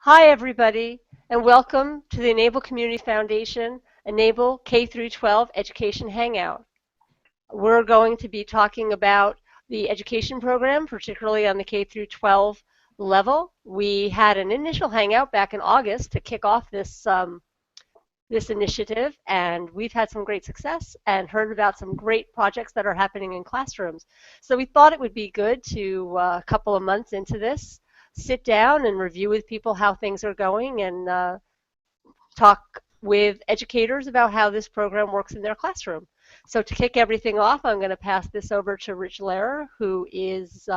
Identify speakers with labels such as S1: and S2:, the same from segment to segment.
S1: Hi, everybody, and welcome to the Enable Community Foundation Enable K-12 Education Hangout. We're going to be talking about the education program, particularly on the K-12 level. We had an initial hangout back in August to kick off this initiative, and we've had some great success and heard about some great projects that are happening in classrooms. So we thought it would be good to, a couple of months into this, sit down and review with people how things are going and talk with educators about how this program works in their classroom. So to kick everything off, I'm going to pass this over to Rich Lehrer, who is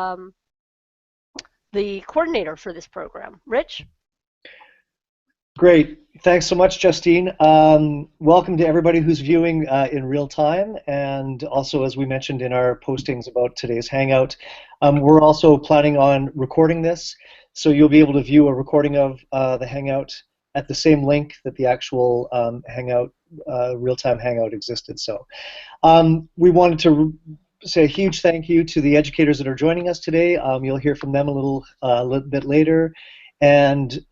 S1: the coordinator for this program. Rich?
S2: Great. Thanks so much, Justine. Welcome to everybody who's viewing in real time, and also, as we mentioned in our postings about today's Hangout, we're also planning on recording this, so you'll be able to view a recording of the Hangout at the same link that the actual Hangout, real-time Hangout existed. So we wanted to say a huge thank you to the educators that are joining us today. You'll hear from them a little bit later, and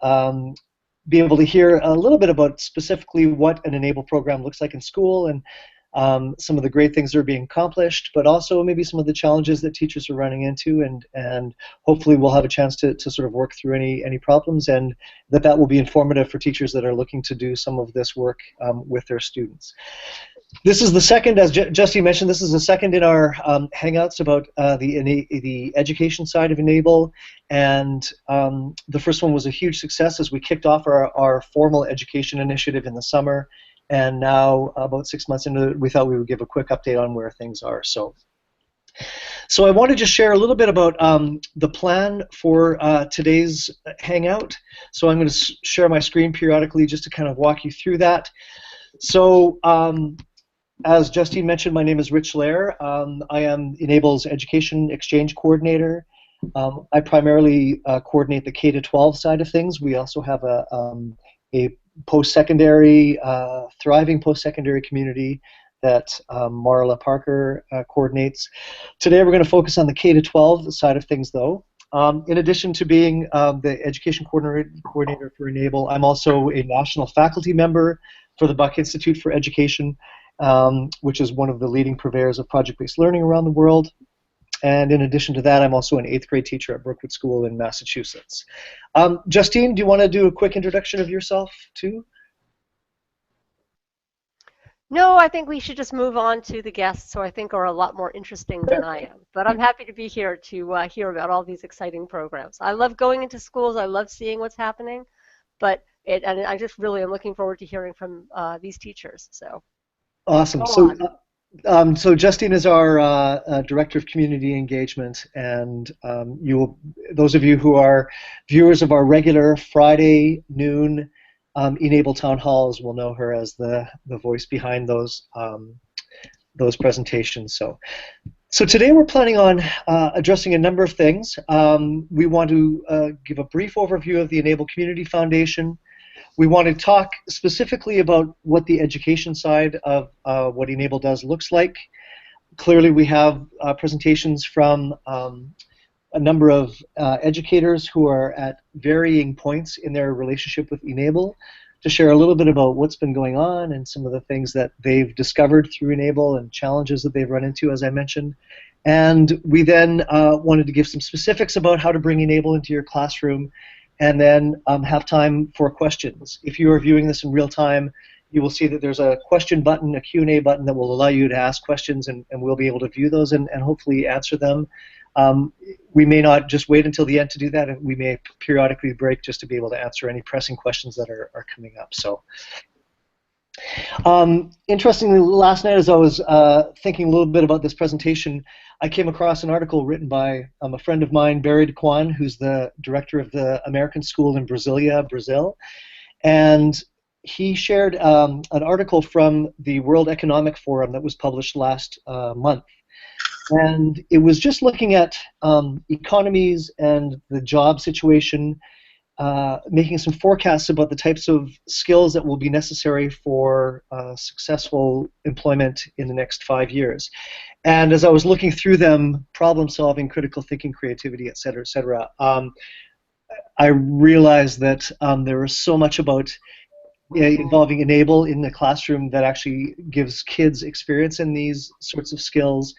S2: be able to hear a little bit about specifically what an ENABLE program looks like in school and some of the great things that are being accomplished, but also maybe some of the challenges that teachers are running into, and hopefully we'll have a chance to sort of work through any problems, and that will be informative for teachers that are looking to do some of this work with their students. This is the second, as Justine mentioned, this is the second in our Hangouts about the education side of ENABLE, and the first one was a huge success as we kicked off our formal education initiative in the summer, and now about 6 months into it, we thought we would give a quick update on where things are. So I want to just share a little bit about the plan for today's Hangout. So I'm going to share my screen periodically just to kind of walk you through that. So as Justine mentioned, my name is Rich Lehrer. I am ENABLE's Education Exchange Coordinator. I primarily coordinate the K-12 side of things. We also have a post-secondary, thriving post-secondary community that Marla Parker coordinates. Today we're going to focus on the K-12 side of things, though. In addition to being the Education Coordinator for ENABLE, I'm also a national faculty member for the Buck Institute for Education, which is one of the leading purveyors of project-based learning around the world. And in addition to that, I'm also an 8th grade teacher at Brookwood School in Massachusetts. Justine, do you want to do a quick introduction of yourself, too?
S1: No, I think we should just move on to the guests, who I think are a lot more interesting than I am. But I'm happy to be here to hear about all these exciting programs. I love going into schools. I love seeing what's happening. But and I just really am looking forward to hearing from these teachers. So
S2: awesome. So Justine is our Director of Community Engagement, and those of you who are viewers of our regular Friday noon ENABLE town halls will know her as the voice behind those presentations. So today we're planning on addressing a number of things. We want to give a brief overview of the ENABLE Community Foundation. We want to talk specifically about what the education side of what ENABLE does looks like. Clearly we have presentations from a number of educators who are at varying points in their relationship with ENABLE to share a little bit about what's been going on and some of the things that they've discovered through ENABLE and challenges that they've run into, as I mentioned. And we then wanted to give some specifics about how to bring ENABLE into your classroom, and then have time for questions. If you are viewing this in real time, you will see that there's a question button, a Q&A button that will allow you to ask questions, and we'll be able to view those and hopefully answer them. We may not just wait until the end to do that, and we may periodically break just to be able to answer any pressing questions that are coming up. So, interestingly, last night as I was thinking a little bit about this presentation, I came across an article written by a friend of mine, Barry DeQuan, who's the director of the American School in Brasilia, Brazil, and he shared an article from the World Economic Forum that was published last month. And it was just looking at economies and the job situation, making some forecasts about the types of skills that will be necessary for successful employment in the next 5 years. And as I was looking through them, problem solving, critical thinking, creativity, et cetera, I realized that there was so much about involving e-NABLE in the classroom that actually gives kids experience in these sorts of skills.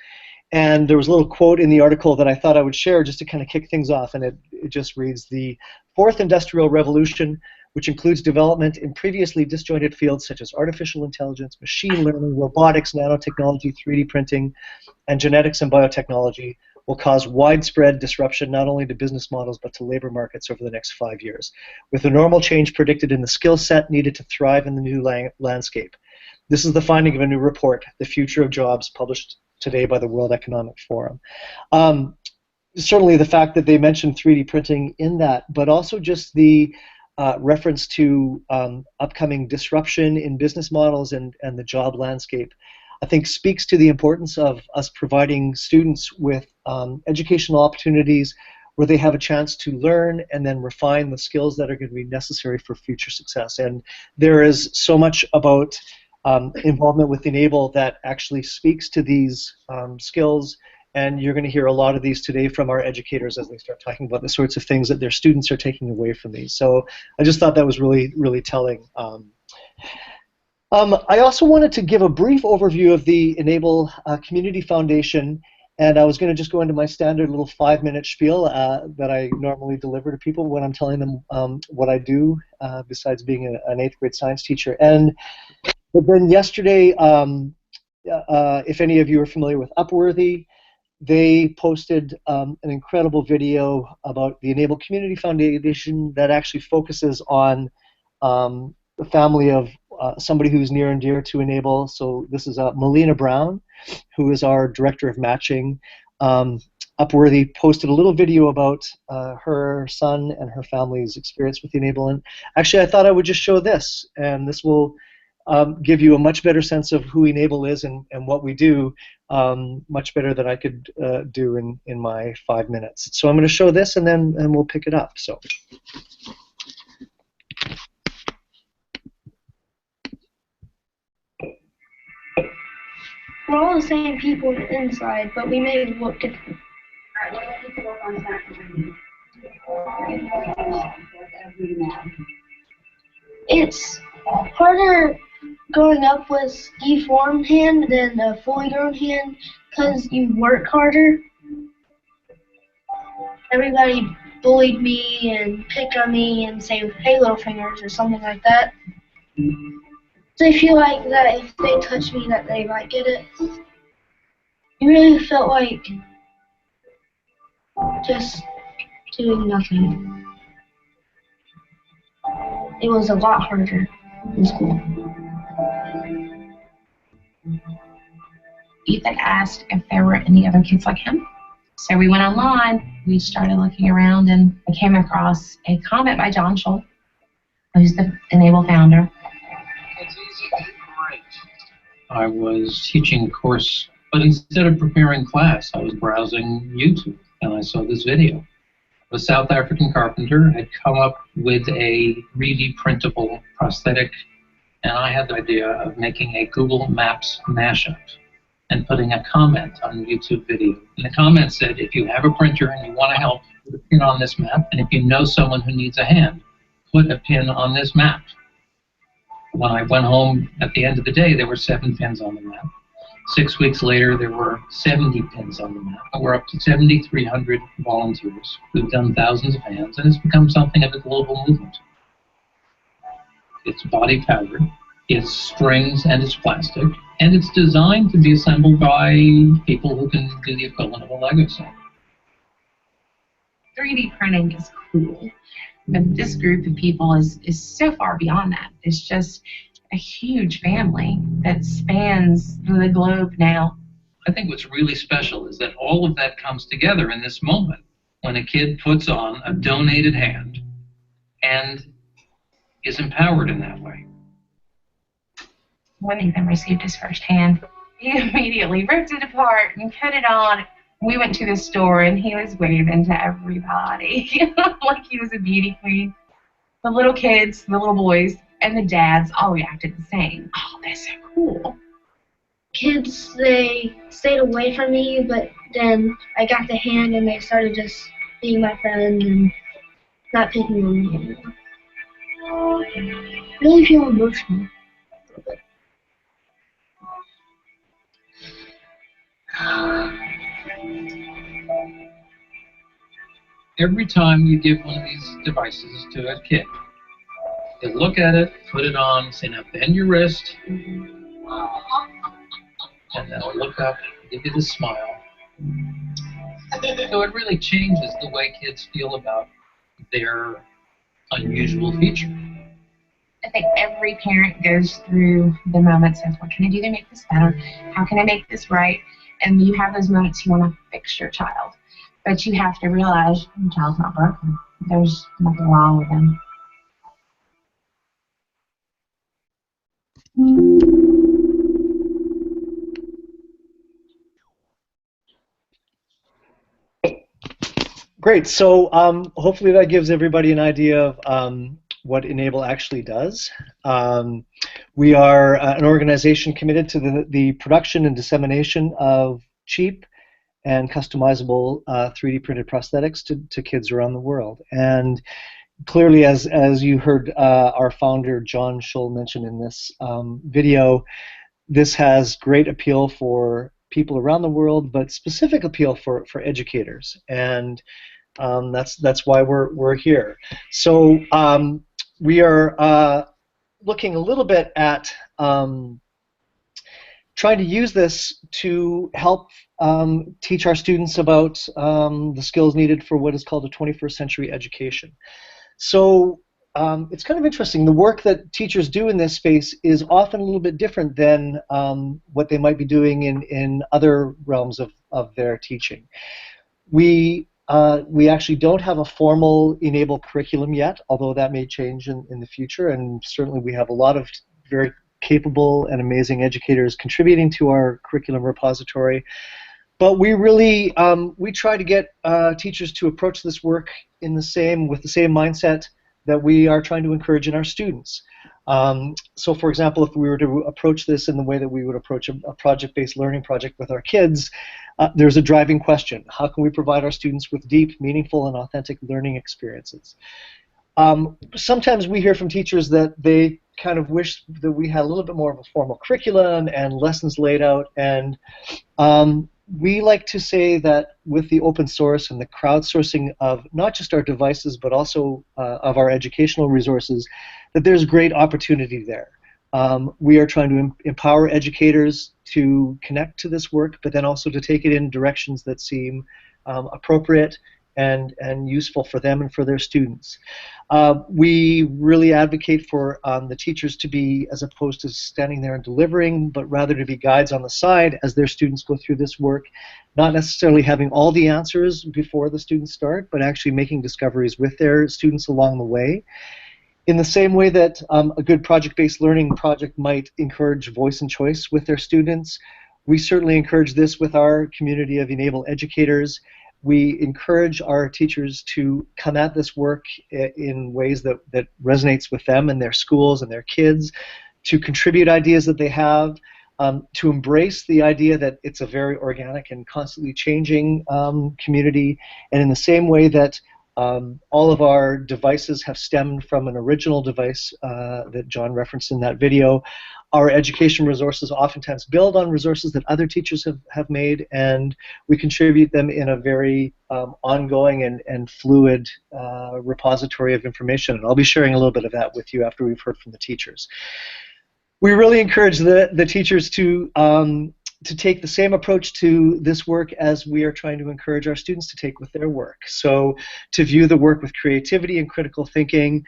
S2: And there was a little quote in the article that I thought I would share just to kind of kick things off, and it just reads, "The fourth industrial revolution, which includes development in previously disjointed fields such as artificial intelligence, machine learning, robotics, nanotechnology, 3D printing, and genetics and biotechnology, will cause widespread disruption not only to business models but to labor markets over the next 5 years, with the normal change predicted in the skill set needed to thrive in the new landscape. This is the finding of a new report, The Future of Jobs, published today by the World Economic Forum." Certainly the fact that they mentioned 3D printing in that, but also just the reference to upcoming disruption in business models and the job landscape, I think speaks to the importance of us providing students with educational opportunities where they have a chance to learn and then refine the skills that are going to be necessary for future success. And there is so much about involvement with e-NABLE that actually speaks to these skills, and you're going to hear a lot of these today from our educators as they start talking about the sorts of things that their students are taking away from these. So I just thought that was really, really telling. I also wanted to give a brief overview of the e-NABLE Community Foundation, and I was going to just go into my standard little 5-minute spiel that I normally deliver to people when I'm telling them what I do, besides being an 8th grade science teacher. But then yesterday, if any of you are familiar with Upworthy, they posted an incredible video about the e-NABLE Community Foundation that actually focuses on the family of somebody who's near and dear to e-NABLE. So this is Melina Brown, who is our Director of Matching. Upworthy posted a little video about her son and her family's experience with e-NABLE. And actually, I thought I would just show this, and this will give you a much better sense of who e-NABLE is and what we do, much better than I could do in my 5 minutes. So I'm going to show this, and then we'll pick it up. So.
S3: We're all the same people inside, but we may look different. It's harder growing up with deformed hand than a fully grown hand because you work harder. Everybody bullied me and picked on me and say, "Hey, little fingers," or something like that. They feel like that if they touch me that they might get it. It really felt like just doing nothing. It was a lot harder in school.
S4: Ethan asked if there were any other kids like him. So we went online, we started looking around, and I came across a comment by John Scholl, who's the e-NABLE founder.
S5: It's easy to write. I was teaching a course, but instead of preparing class, I was browsing YouTube, and I saw this video. A South African carpenter had come up with a 3D printable prosthetic, and I had the idea of making a Google Maps mashup and putting a comment on the YouTube video. And the comment said, if you have a printer and you want to help, put a pin on this map, and if you know someone who needs a hand, put a pin on this map. When I went home at the end of the day, there were 7 pins on the map. 6 weeks later, there were 70 pins on the map. We're up to 7,300 volunteers who've done thousands of hands, and it's become something of a global movement. It's body-powered, it's strings, and it's plastic, and it's designed to be assembled by people who can do the equivalent of a Lego set.
S4: 3D printing is cool, but this group of people is so far beyond that. It's just a huge family that spans the globe now.
S5: I think what's really special is that all of that comes together in this moment when a kid puts on a donated hand and is empowered in that way.
S4: When Ethan received his first hand, he immediately ripped it apart and put it on. We went to the store and he was waving to everybody like he was a beauty queen. The little kids, the little boys, and the dads all reacted the same. Oh, that's so cool.
S3: Kids, they stayed away from me, but then I got the hand and they started just being my friend, and not picking on me anymore. I really feel emotional.
S5: Every time you give one of these devices to a kid, they look at it, put it on, say, now bend your wrist, and they'll look up, give you the smile. So it really changes the way kids feel about their unusual feature.
S4: I think every parent goes through the moments of what can I do to make this better? How can I make this right? And you have those moments you want to fix your child. But you have to realize your child's not broken. There's nothing wrong with them.
S2: Great. So hopefully that gives everybody an idea of what e-NABLE actually does. We are an organization committed to the production and dissemination of cheap and customizable 3D printed prosthetics to kids around the world. And clearly, as you heard our founder John Schull mention in this video, this has great appeal for people around the world, but specific appeal for educators, and that's why we're here. So we are looking a little bit at trying to use this to help teach our students about the skills needed for what is called a 21st century education. So it's kind of interesting. The work that teachers do in this space is often a little bit different than what they might be doing in other realms of their teaching. We actually don't have a formal e-NABLE curriculum yet, although that may change in the future, and certainly we have a lot of very capable and amazing educators contributing to our curriculum repository. But we really we try to get teachers to approach this work with the same mindset that we are trying to encourage in our students. So for example, if we were to approach this in the way that we would approach a project-based learning project with our kids, there's a driving question. How can we provide our students with deep, meaningful, and authentic learning experiences? Sometimes we hear from teachers that they kind of wish that we had a little bit more of a formal curriculum and lessons laid out, and we like to say that with the open source and the crowdsourcing of not just our devices but also of our educational resources, that there's great opportunity there. We are trying to empower educators to connect to this work, but then also to take it in directions that seem appropriate and useful for them and for their students. We really advocate for the teachers to be, as opposed to standing there and delivering, but rather to be guides on the side as their students go through this work, not necessarily having all the answers before the students start, but actually making discoveries with their students along the way. In the same way that a good project-based learning project might encourage voice and choice with their students, we certainly encourage this with our community of e-NABLE educators. We encourage our teachers to come at this work in ways that resonates with them and their schools and their kids, to contribute ideas that they have, to embrace the idea that it's a very organic and constantly changing community, and in the same way that all of our devices have stemmed from an original device that John referenced in that video. Our education resources oftentimes build on resources that other teachers have made, and we contribute them in a very ongoing and fluid repository of information. And I'll be sharing a little bit of that with you after we've heard from the teachers. We really encourage the teachers to take the same approach to this work as we are trying to encourage our students to take with their work. So to view the work with creativity and critical thinking,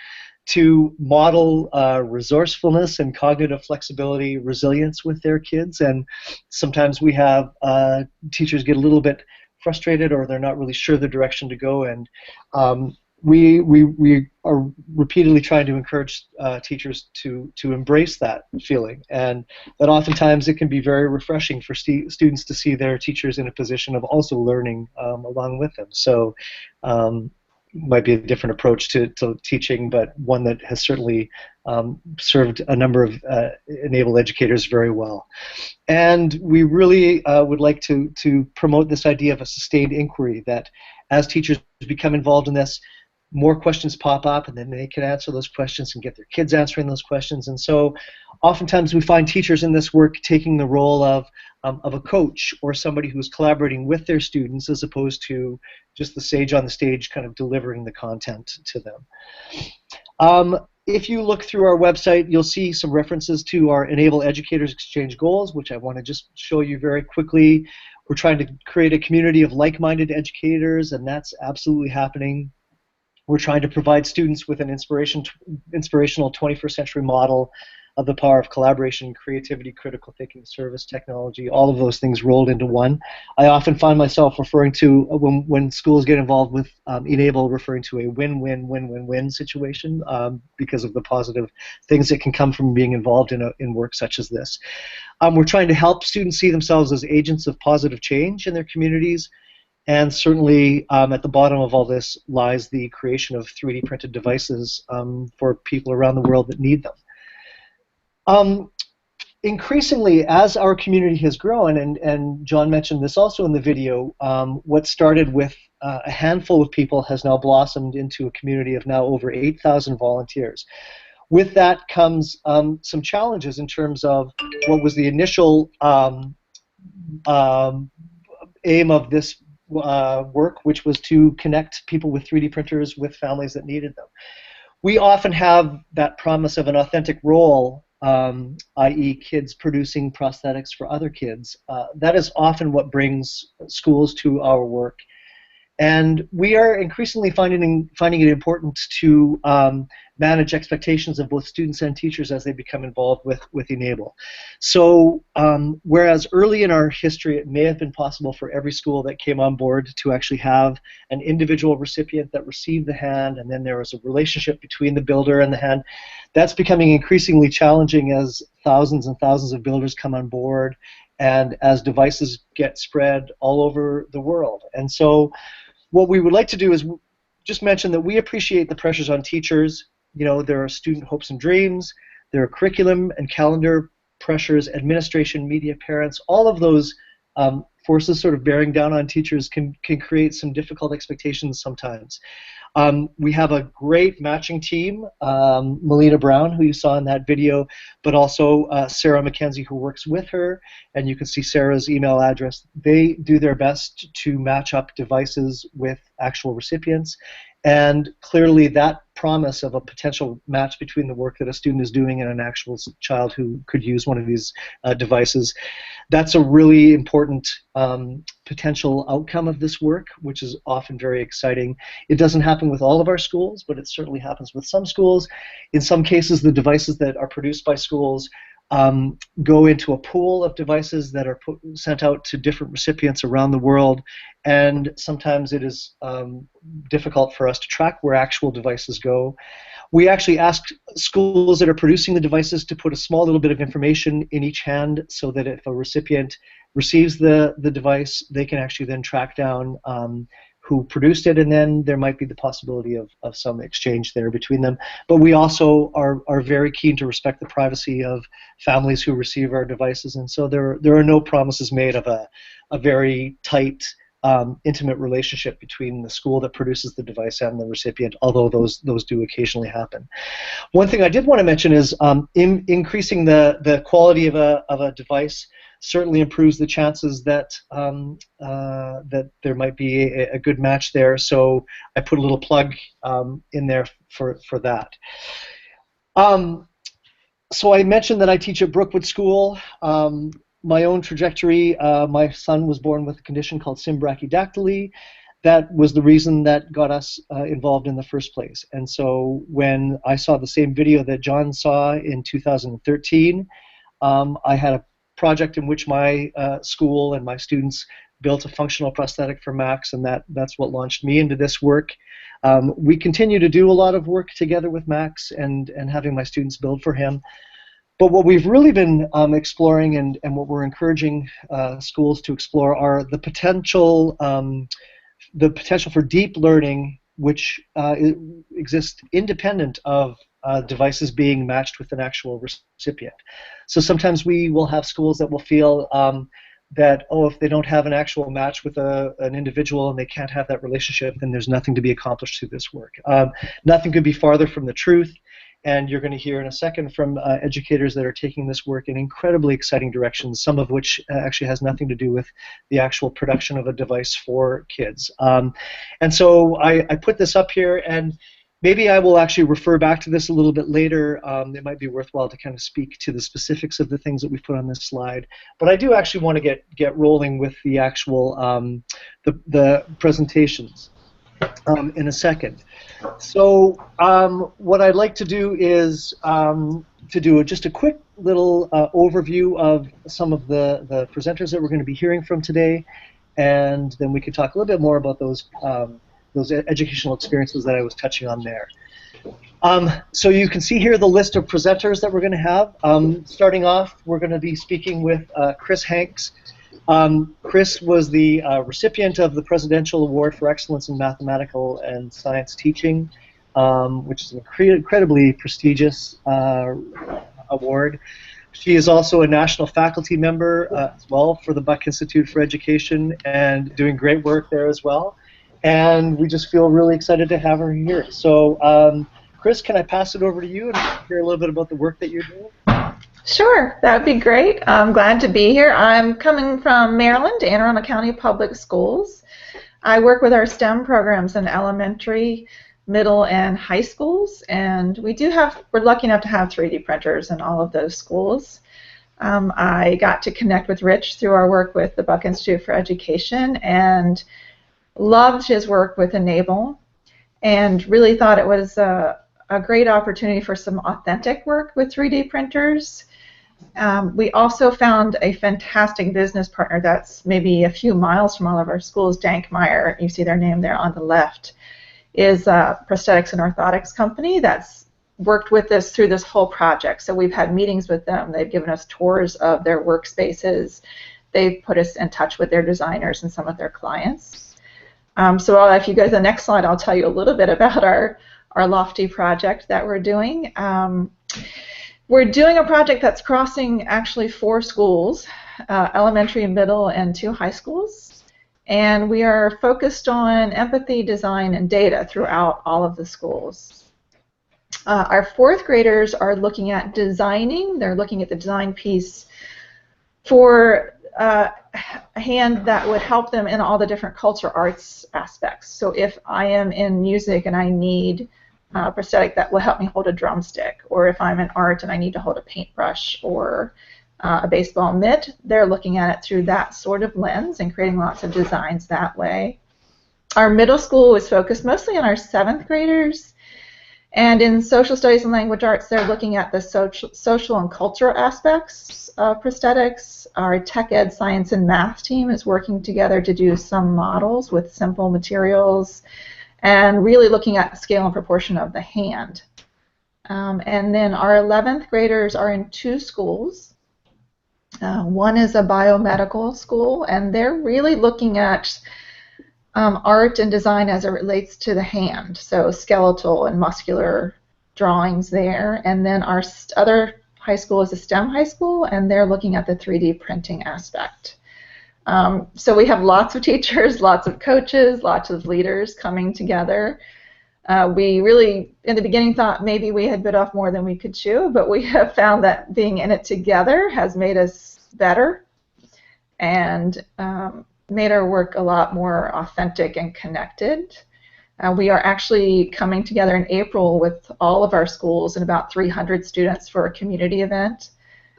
S2: to model resourcefulness and cognitive flexibility, resilience with their kids. And sometimes we have teachers get a little bit frustrated, or they're not really sure the direction to go, and we are repeatedly trying to encourage teachers to embrace that feeling, and that oftentimes it can be very refreshing for students to see their teachers in a position of also learning along with them. So might be a different approach to teaching, but one that has certainly served a number of e-NABLE educators very well. And we really would like to promote this idea of a sustained inquiry, that as teachers become involved in this, more questions pop up, and then they can answer those questions and get their kids answering those questions. And so oftentimes we find teachers in this work taking the role of a coach or somebody who's collaborating with their students as opposed to just the sage on the stage kind of delivering the content to them. If you look through our website, you'll see some references to our Enable Educators Exchange goals, which I want to just show you very quickly. We're trying to create a community of like-minded educators, and that's absolutely happening. We're trying to provide students with an inspirational 21st century model of the power of collaboration, creativity, critical thinking, service, technology, all of those things rolled into one. I often find myself referring to, when schools get involved with e-NABLE, referring to a win-win-win-win-win situation because of the positive things that can come from being involved in work such as this. We're trying to help students see themselves as agents of positive change in their communities. And certainly at the bottom of all this lies the creation of 3D printed devices for people around the world that need them. Increasingly, as our community has grown, and John mentioned this also in the video, what started with a handful of people has now blossomed into a community of now over 8,000 volunteers. With that comes some challenges in terms of what was the initial aim of this work, which was to connect people with 3D printers with families that needed them. We often have that promise of an authentic role, i.e. kids producing prosthetics for other kids. That is often what brings schools to our work. And we are increasingly finding it important to manage expectations of both students and teachers as they become involved with e-NABLE. So whereas early in our history it may have been possible for every school that came on board to actually have an individual recipient that received the hand, and then there was a relationship between the builder and the hand, that's becoming increasingly challenging as thousands and thousands of builders come on board and as devices get spread all over the world. And so what we would like to do is just mention that we appreciate the pressures on teachers. You know, there are student hopes and dreams, there are curriculum and calendar pressures, administration, media, parents, all of those forces sort of bearing down on teachers can create some difficult expectations sometimes. We have a great matching team, Melina Brown, who you saw in that video, but also Sarah McKenzie, who works with her, and you can see Sarah's email address. They do their best to match up devices with actual recipients, and clearly that promise of a potential match between the work that a student is doing and an actual child who could use one of these devices, that's a really important potential outcome of this work, which is often very exciting. It doesn't happen with all of our schools, but it certainly happens with some schools. In some cases, the devices that are produced by schools go into a pool of devices that are sent out to different recipients around the world, and sometimes it is difficult for us to track where actual devices go. We actually ask schools that are producing the devices to put a small little bit of information in each hand so that if a recipient receives the device, they can actually then track down who produced it, and then there might be the possibility of some exchange there between them. But we also are very keen to respect the privacy of families who receive our devices, and so there are no promises made of a very tight, intimate relationship between the school that produces the device and the recipient, although those do occasionally happen. One thing I did want to mention is increasing the quality of a device certainly improves the chances that that there might be a good match there. So I put a little plug in there for that. So I mentioned that I teach at Brookwood School. My own trajectory, my son was born with a condition called symbrachydactyly. That was the reason that got us involved in the first place. And so when I saw the same video that John saw in 2013, I had a project in which my school and my students built a functional prosthetic for Max, and that's what launched me into this work. We continue to do a lot of work together with Max and having my students build for him. But what we've really been exploring and what we're encouraging schools to explore are the potential for deep learning, which exists independent of devices being matched with an actual recipient. So sometimes we will have schools that will feel that, oh, if they don't have an actual match with an individual and they can't have that relationship, then there's nothing to be accomplished through this work. Nothing could be farther from the truth. And you're going to hear in a second from educators that are taking this work in incredibly exciting directions, some of which actually has nothing to do with the actual production of a device for kids. And so I put this up here, and maybe I will actually refer back to this a little bit later. It might be worthwhile to kind of speak to the specifics of the things that we've put on this slide. But I do actually want to get rolling with the actual the presentations in a second. So what I'd like to do is to do just a quick little overview of some of the presenters that we're going to be hearing from today, and then we can talk a little bit more about those educational experiences that I was touching on there. So you can see here the list of presenters that we're going to have. Starting off, we're going to be speaking with Chris Hanks. Chris was the recipient of the Presidential Award for Excellence in Mathematical and Science Teaching, which is an incredibly prestigious award. She is also a national faculty member as well for the Buck Institute for Education, and doing great work there as well. And we just feel really excited to have her here. So, Chris, can I pass it over to you and hear a little bit about the work that you're doing?
S6: Sure, that would be great. I'm glad to be here. I'm coming from Maryland, Anne Arundel County Public Schools. I work with our STEM programs in elementary, middle, and high schools, and we're lucky enough to have 3D printers in all of those schools. I got to connect with Rich through our work with the Buck Institute for Education, and loved his work with e-NABLE, and really thought it was a great opportunity for some authentic work with 3D printers. We also found a fantastic business partner that's maybe a few miles from all of our schools. Dankmeyer, you see their name there on the left, is a prosthetics and orthotics company that's worked with us through this whole project. So we've had meetings with them. They've given us tours of their workspaces. They've put us in touch with their designers and some of their clients. So if you go to the next slide, I'll tell you a little bit about our lofty project that we're doing. We're doing a project that's crossing actually 4 schools, elementary, middle, and 2 high schools. And we are focused on empathy, design, and data throughout all of the schools. Our 4th graders are looking at designing. They're looking at the design piece for a hand that would help them in all the different culture arts aspects. So if I am in music and I need a prosthetic that will help me hold a drumstick, or if I'm in art and I need to hold a paintbrush or a baseball mitt, they're looking at it through that sort of lens and creating lots of designs that way. Our middle school is focused mostly on our 7th graders, and in social studies and language arts, they're looking at the social and cultural aspects of prosthetics. Our tech ed, science, and math team is working together to do some models with simple materials, and really looking at the scale and proportion of the hand. And then our 11th graders are in 2 schools. One is a biomedical school, and they're really looking at art and design as it relates to the hand, so skeletal and muscular drawings there. And then our other high school is a STEM high school, and they're looking at the 3D printing aspect. So we have lots of teachers, lots of coaches, lots of leaders coming together. We really, in the beginning, thought maybe we had bit off more than we could chew, but we have found that being in it together has made us better and made our work a lot more authentic and connected. We are actually coming together in April with all of our schools and about 300 students for a community event.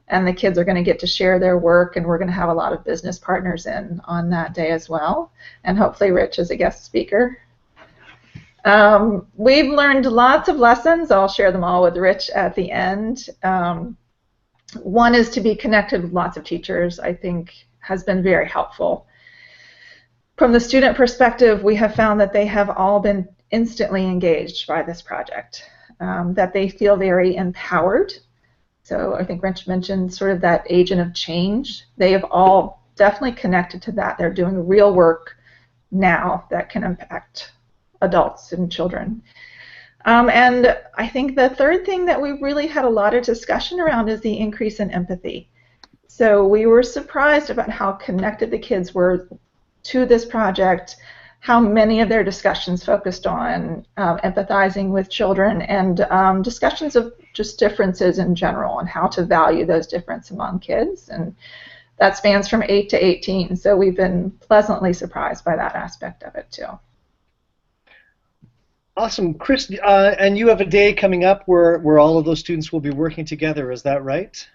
S6: And the kids are going to get to share their work, and we're going to have a lot of business partners in on that day as well, and hopefully Rich as a guest speaker. We've learned lots of lessons. I'll share them all with Rich at the end. One is to be connected with lots of teachers, I think has been very helpful. From the student perspective, we have found that they have all been instantly engaged by this project, that they feel very empowered. So I think Rich mentioned sort of that agent of change. They have all definitely connected to that. They're doing real work now that can impact adults and children. And I think the third thing that we really had a lot of discussion around is the increase in empathy. So we were surprised about how connected the kids were to this project, how many of their discussions focused on empathizing with children and discussions of just differences in general and how to value those differences among kids. And that spans from 8 to 18, so we've been pleasantly surprised by that aspect of it too.
S2: Awesome. Chris, and you have a day coming up where all of those students will be working together, is that right?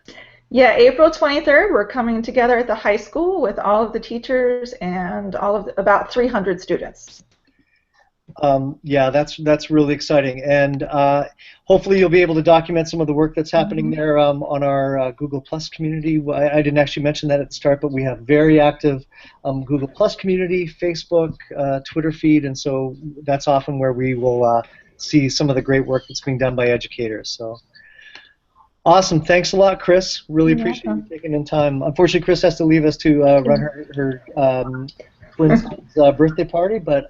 S6: Yeah, April 23rd, we're coming together at the high school with all of the teachers and about 300 students.
S2: Yeah, that's really exciting, and hopefully you'll be able to document some of the work that's happening there on our Google Plus community. I didn't actually mention that at the start, but we have very active Google Plus community, Facebook, Twitter feed, and so that's often where we will see some of the great work that's being done by educators. So. Awesome. Thanks a lot, Chris. Really appreciate you taking in time. Unfortunately, Chris has to leave us to run her twins' birthday party, but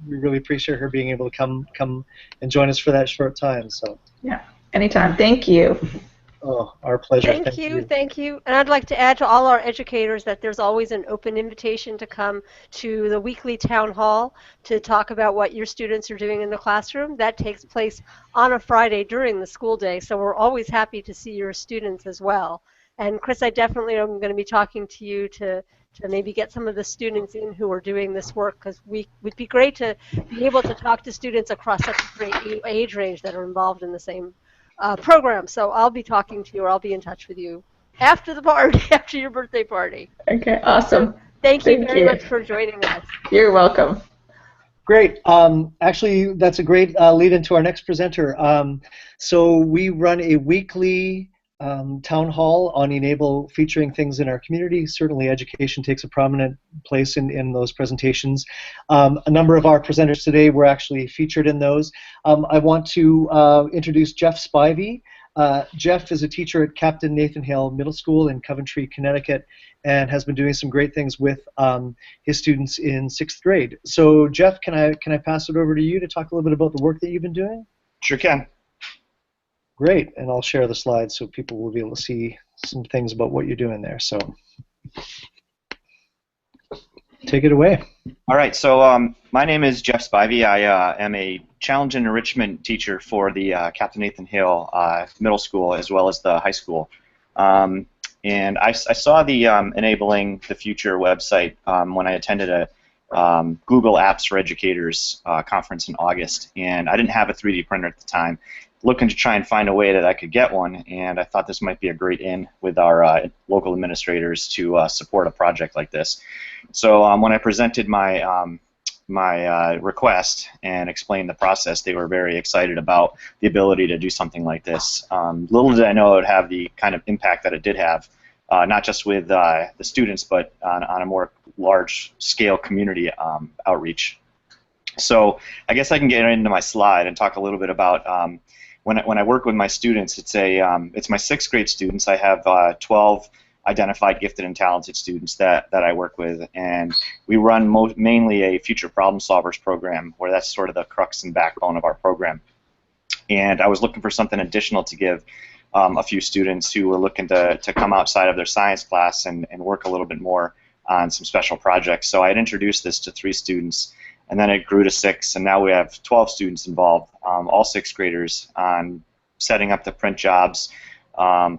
S2: we really appreciate her being able to come and join us for that short time. So.
S6: Yeah, anytime. Thank you.
S2: Oh, our pleasure.
S1: Thank you. And I'd like to add to all our educators that there's always an open invitation to come to the weekly town hall to talk about what your students are doing in the classroom. That takes place on a Friday during the school day, so we're always happy to see your students as well. And Chris, I definitely am going to be talking to you to maybe get some of the students in who are doing this work, because we would be great to be able to talk to students across such a great age range that are involved in the same program. So I'll be talking to you, or I'll be in touch with you after the party, after your birthday party.
S6: Okay, awesome.
S1: So thank you very much for joining us.
S6: You're welcome.
S2: Great. Actually, that's a great lead into our next presenter. So we run a weekly town hall on e-NABLE featuring things in our community. Certainly education takes a prominent place in those presentations. A number of our presenters today were actually featured in those. I want to introduce Jeff Spivey. Jeff is a teacher at Captain Nathan Hale Middle School in Coventry, Connecticut, and has been doing some great things with his students in 6th grade. So Jeff, can I pass it over to you to talk a little bit about the work that you've been doing?
S7: Sure can.
S2: Great, and I'll share the slides so people will be able to see some things about what you're doing there. So, take it away.
S7: All right, so my name is Jeff Spivey. I am a challenge and enrichment teacher for the Captain Nathan Hale Middle School as well as the high school. And I saw the Enabling the Future website when I attended a Google Apps for Educators conference in August, and I didn't have a 3D printer at the time. Looking to try and find a way that I could get one, and I thought this might be a great in with our local administrators to support a project like this. So when I presented my my request and explained the process, they were very excited about the ability to do something like this. Little did I know it would have the kind of impact that it did have, not just with the students, but on a more large-scale community outreach. So I guess I can get into my slide and talk a little bit about when I work with my students. It's my 6th grade students. I have 12 identified gifted and talented students that I work with, and we run mainly a future problem solvers program, where that's sort of the crux and backbone of our program. And I was looking for something additional to give a few students who were looking to come outside of their science class and work a little bit more on some special projects. So I had introduced this to 3 students, and then it grew to 6, and now we have 12 students involved, all 6th graders, on setting up the print jobs,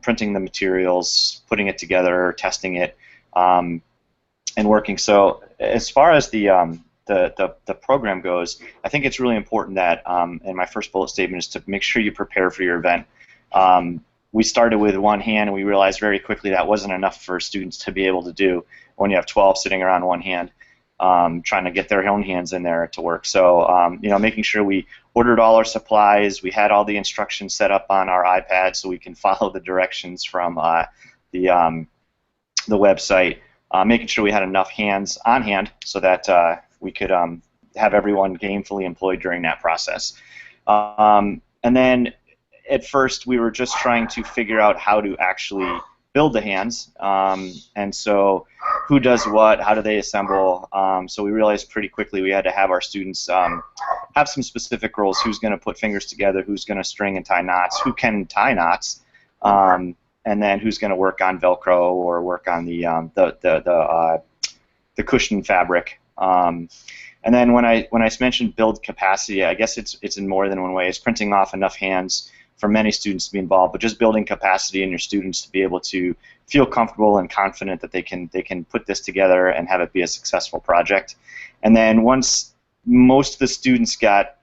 S7: printing the materials, putting it together, testing it, and working. So as far as the program goes, I think it's really important that, and my first bullet statement is to make sure you prepare for your event. We started with one hand, and we realized very quickly that wasn't enough for students to be able to do when you have 12 sitting around one hand. Trying to get their own hands in there to work. So, you know, making sure we ordered all our supplies, we had all the instructions set up on our iPad so we can follow the directions from the website, making sure we had enough hands on hand so that we could have everyone gainfully employed during that process. And then at first we were just trying to figure out how to actually build the hands, and so who does what, how do they assemble, so we realized pretty quickly we had to have our students have some specific roles: who's going to put fingers together, who's going to string and tie knots, who can tie knots, and then who's going to work on Velcro or work on the cushion fabric. And then when I mentioned build capacity, I guess it's in more than one way. It's printing off enough hands for many students to be involved, but just building capacity in your students to be able to feel comfortable and confident that they can put this together and have it be a successful project. And then once most of the students got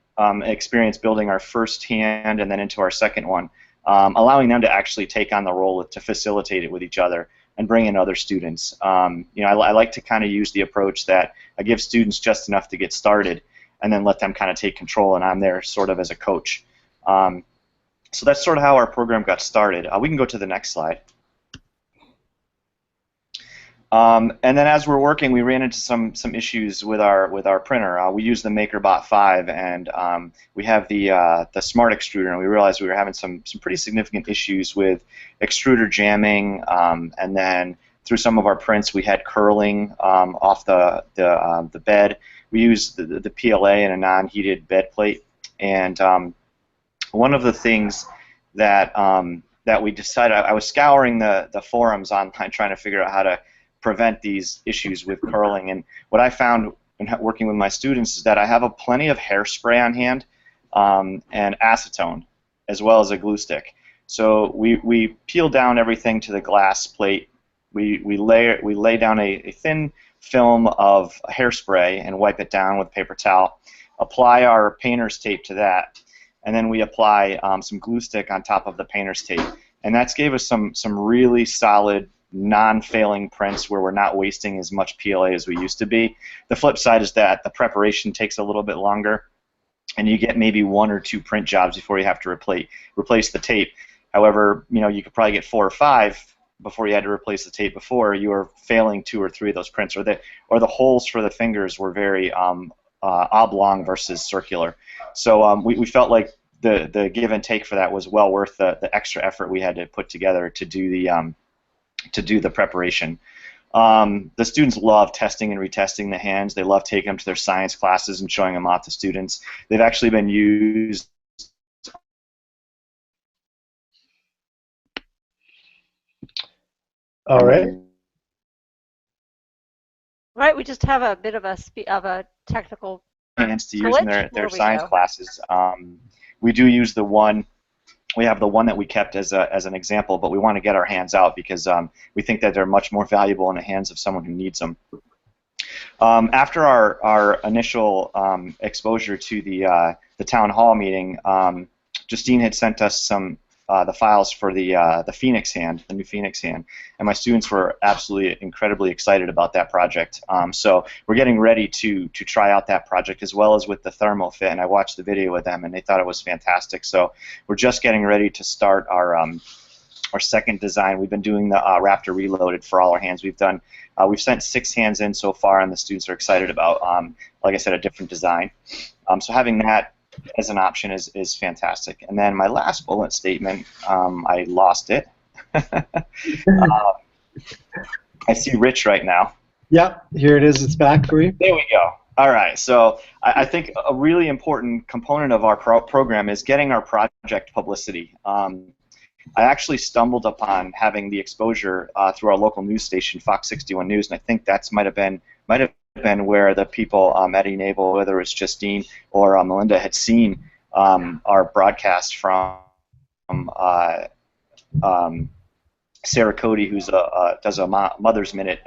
S7: experience building our first hand and then into our second one, allowing them to actually take on the role to facilitate it with each other and bring in other students. You know, I like to kind of use the approach that I give students just enough to get started and then let them kind of take control, and I'm there sort of as a coach. So that's sort of how our program got started. We can go to the next slide. And then as we're working, we ran into some issues with our printer. We use the MakerBot 5, and we have the Smart Extruder, and we realized we were having some pretty significant issues with extruder jamming, and then through some of our prints we had curling off the bed. We used the PLA in a non-heated bed plate, and one of the things that we decided, I was scouring the forums online trying to figure out how to prevent these issues with curling, and what I found in working with my students is that I have plenty of hairspray on hand and acetone, as well as a glue stick. So we peel down everything to the glass plate. We lay down a thin film of hairspray and wipe it down with a paper towel. Apply our painter's tape to that, and then we apply some glue stick on top of the painter's tape, and that's gave us some really solid, non-failing prints where we're not wasting as much PLA as we used to be. The flip side is that the preparation takes a little bit longer, and you get maybe 1 or 2 print jobs before you have to replace the tape. However, you know, you could probably get 4 or 5 before you had to replace the tape before. You were failing 2 or 3 of those prints, or the holes for the fingers were very oblong versus circular. So we felt like the give and take for that was well worth the extra effort we had to put together to do the preparation. The students love testing and retesting the hands. They love taking them to their science classes and showing them off to students. They've actually been used.
S2: All right.
S1: Right, we just have a bit of a technical
S7: Hands to use in their science
S1: go.
S7: classes. We do use the one. We have the one that we kept as an example, but we want to get our hands out because we think that they're much more valuable in the hands of someone who needs them. After our initial exposure to the town hall meeting, Justine had sent us the files for the Phoenix hand, the new Phoenix hand, and my students were absolutely incredibly excited about that project. So we're getting ready to try out that project as well as with the thermal fit, and I watched the video with them and they thought it was fantastic. So we're just getting ready to start our second design. We've been doing the Raptor Reloaded for all our hands. We've sent 6 hands in so far, and the students are excited about, like I said, a different design. So having that as an option is fantastic. And then my last bullet statement, I lost it. I see Rich right now.
S2: Yep, here it is. It's back for you.
S7: There we go. All right. So I think a really important component of our program is getting our project publicity. I actually stumbled upon having the exposure through our local news station, Fox 61 News, and I think that's might have been where the people at e-NABLE, whether it's Justine or Melinda, had seen our broadcast from Sarah Cody, who's does a Mother's Minute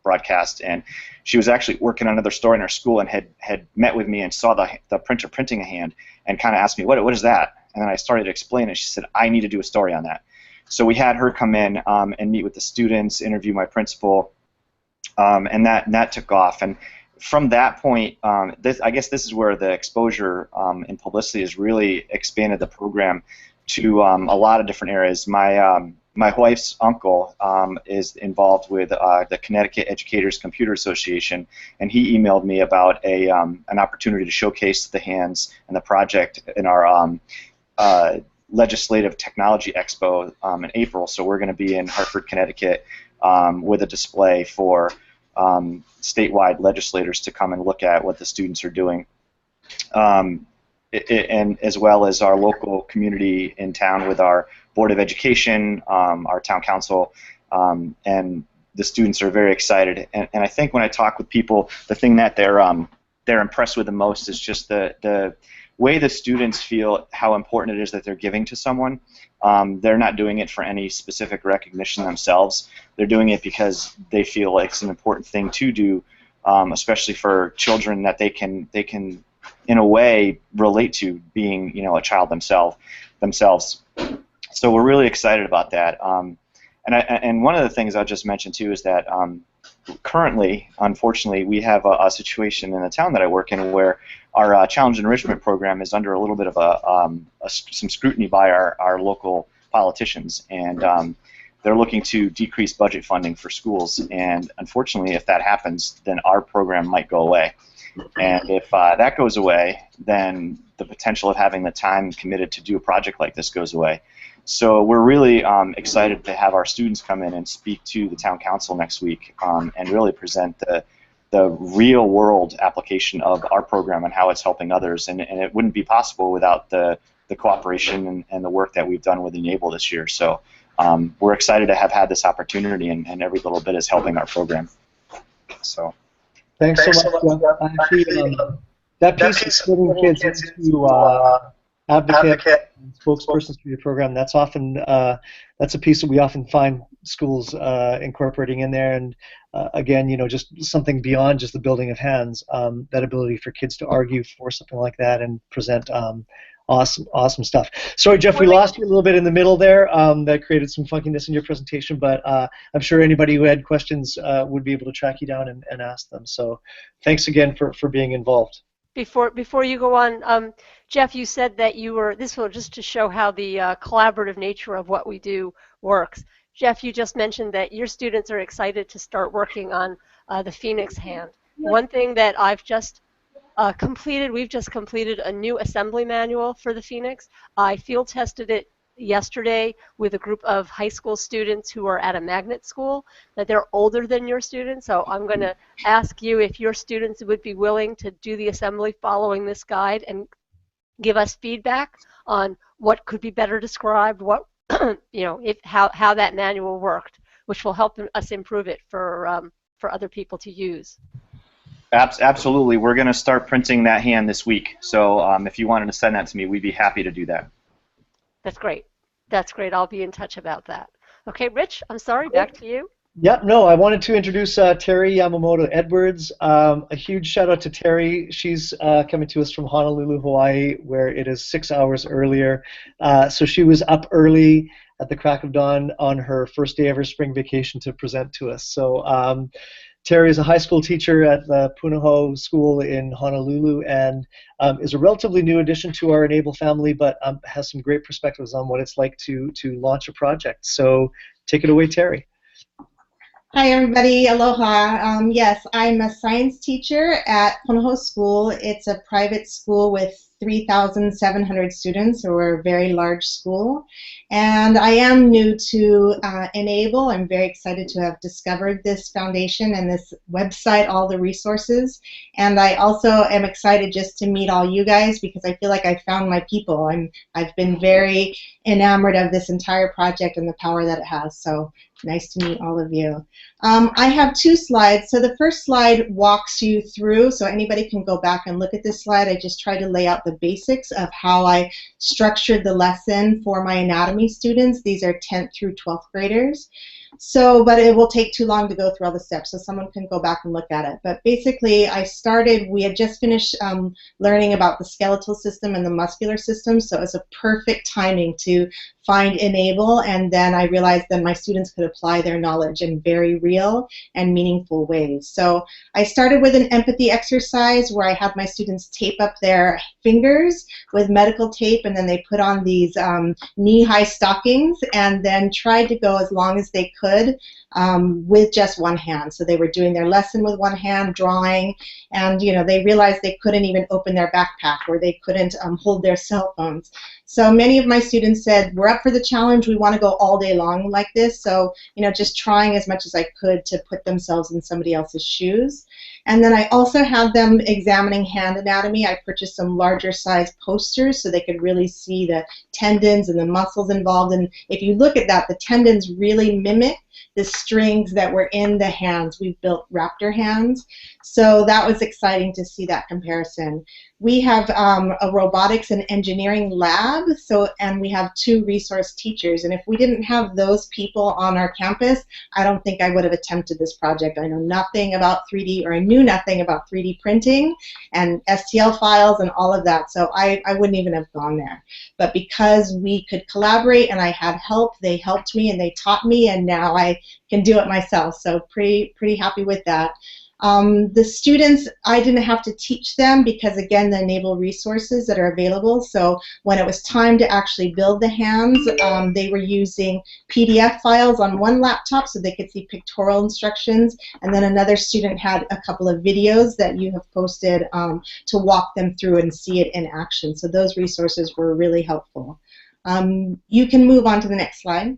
S7: broadcast, and she was actually working on another story in our school and had met with me and saw the printer printing a hand and kind of asked me, what is that? And then I started to explain it. She said, I need to do a story on that. So we had her come in and meet with the students, interview my principal, and that took off. And from that point, I guess this is where the exposure and publicity has really expanded the program to a lot of different areas. My wife's uncle is involved with the Connecticut Educators Computer Association, and he emailed me about an opportunity to showcase the hands and the project in our Legislative Technology Expo in April. So we're going to be in Hartford, Connecticut with a display for statewide legislators to come and look at what the students are doing. And as well as our local community in town with our Board of Education, our town council, and the students are very excited. And I think when I talk with people, the thing that they're impressed with the most is just the way the students feel how important it is that they're giving to someone. They're not doing it for any specific recognition themselves. They're doing it because they feel like it's an important thing to do, especially for children that they can in a way relate to, being a child themselves. So we're really excited about that. And one of the things I'll just mention too is that currently, unfortunately, we have a situation in the town that I work in where our challenge enrichment program is under a little bit of some scrutiny by our local politicians, and they're looking to decrease budget funding for schools. And unfortunately, if that happens, then our program might go away. And if that goes away, then the potential of having the time committed to do a project like this goes away. So we're really excited to have our students come in and speak to the town council next week and really present the real world application of our program and how it's helping others. And it wouldn't be possible without the cooperation and the work that we've done with e-NABLE this year. So we're excited to have had this opportunity, and every little bit is helping our program. So.
S2: Thanks so much. Actually, that piece of putting kids into advocate and spokespersons for your program, that's often that's a piece that we often find schools incorporating in there. And again, just something beyond just the building of hands, that ability for kids to argue for something like that and present awesome stuff. Sorry, Jeff, we lost you a little bit in the middle there. That created some funkiness in your presentation, but I'm sure anybody who had questions would be able to track you down and ask them. So thanks again for being involved.
S1: Before you go on, Jeff, you said that you were, this will just to show how the collaborative nature of what we do works. Jeff, you just mentioned that your students are excited to start working on the Phoenix hand. One thing that I've just we've just completed a new assembly manual for the Phoenix. I field tested it yesterday with a group of high school students who are at a magnet school, that they're older than your students. So I'm going to ask you if your students would be willing to do the assembly following this guide and give us feedback on what could be better described, what how that manual worked, which will help us improve it for other people to use.
S7: Absolutely. We're going to start printing that hand this week. So if you wanted to send that to me, we'd be happy to do that.
S1: That's great. That's great. I'll be in touch about that. Okay, Rich, I'm sorry. Back to you.
S2: Yeah, no, I wanted to introduce Terry Yamamoto Edwards. A huge shout out to Terry. She's coming to us from Honolulu, Hawaii, where it is 6 hours earlier. So she was up early at the crack of dawn on her first day of her spring vacation to present to us. So Terry is a high school teacher at the Punahou School in Honolulu and is a relatively new addition to our e-NABLE family, but has some great perspectives on what it's like to launch a project. So take it away, Terry.
S8: Hi everybody, aloha. Yes, I'm a science teacher at Punahou School. It's a private school with 3,700 students, so we're a very large school. And I am new to e-NABLE. I'm very excited to have discovered this foundation and this website, all the resources. And I also am excited just to meet all you guys because I feel like I found my people. I've been very enamored of this entire project and the power that it has. So nice to meet all of you. I have two slides. So the first slide walks you through, so anybody can go back and look at this slide. I just tried to lay out the basics of how I structured the lesson for my anatomy students. These are 10th through 12th graders. So, but it will take too long to go through all the steps, so someone can go back and look at it. But basically, we had just finished learning about the skeletal system and the muscular system, so it was a perfect timing to find e-NABLE, and then I realized that my students could apply their knowledge in very real and meaningful ways. So I started with an empathy exercise where I had my students tape up their fingers with medical tape, and then they put on these knee-high stockings and then tried to go as long as they could with just one hand. So they were doing their lesson with one hand, drawing, and they realized they couldn't even open their backpack or they couldn't hold their cell phones. So many of my students said, we're up for the challenge, we want to go all day long like this. So, you know, just trying as much as I could to put themselves in somebody else's shoes. And then I also had them examining hand anatomy. I purchased some larger size posters so they could really see the tendons and the muscles involved. And if you look at that, the tendons really mimic the strings that were in the hands. We've built raptor hands. So that was exciting to see that comparison. We have a robotics and engineering lab, and we have 2 resource teachers. And if we didn't have those people on our campus, I don't think I would have attempted this project. I know nothing about 3D, or I knew nothing about 3D printing and STL files and all of that, so I wouldn't even have gone there. But because we could collaborate and I had help, they helped me and they taught me, and now I can do it myself, so pretty happy with that. The students, I didn't have to teach them because, again, the e-NABLE resources that are available. So when it was time to actually build the hands, they were using PDF files on one laptop so they could see pictorial instructions, and then another student had a couple of videos that you have posted to walk them through and see it in action. So those resources were really helpful. You can move on to the next slide.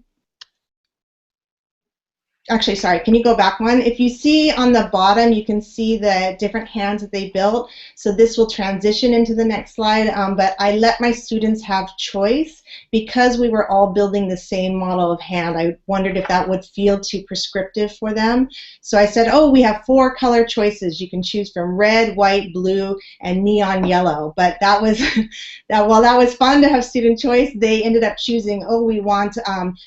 S8: Actually, sorry, can you go back one? If you see on the bottom, you can see the different hands that they built. So this will transition into the next slide, but I let my students have choice because we were all building the same model of hand. I wondered if that would feel too prescriptive for them. So I said, oh, we have 4 color choices. You can choose from red, white, blue, and neon yellow. But that was, while that was fun to have student choice, they ended up choosing, oh, we want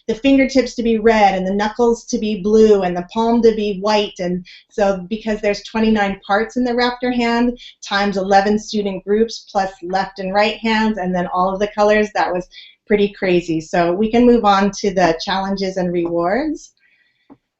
S8: the fingertips to be red and the knuckles to be blue and the palm to be white. And so because there's 29 parts in the raptor hand times 11 student groups plus left and right hands and then all of the colors, that was pretty crazy. So we can move on to the challenges and rewards.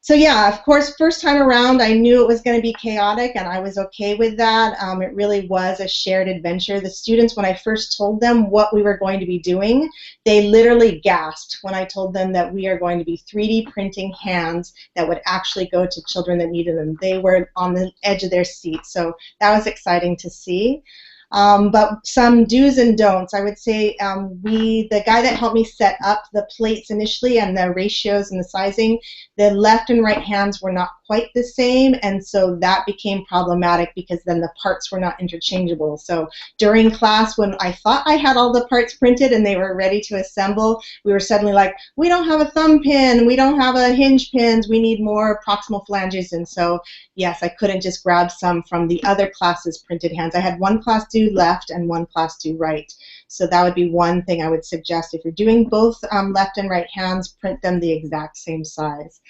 S8: So yeah, of course, first time around, I knew it was going to be chaotic, and I was okay with that. It really was a shared adventure. The students, when I first told them what we were going to be doing, they literally gasped when I told them that we are going to be 3D printing hands that would actually go to children that needed them. They were on the edge of their seats, so that was exciting to see. But some do's and don'ts. I would say the guy that helped me set up the plates initially and the ratios and the sizing, the left and right hands were not quite the same, and so that became problematic because then the parts were not interchangeable. So during class, when I thought I had all the parts printed and they were ready to assemble, we were suddenly like, we don't have a thumb pin, we don't have a hinge pins, we need more proximal flanges. And so yes, I couldn't just grab some from the other classes' printed hands. I had one class do left and one class do right. So that would be one thing I would suggest. If you're doing both left and right hands, print them the exact same size.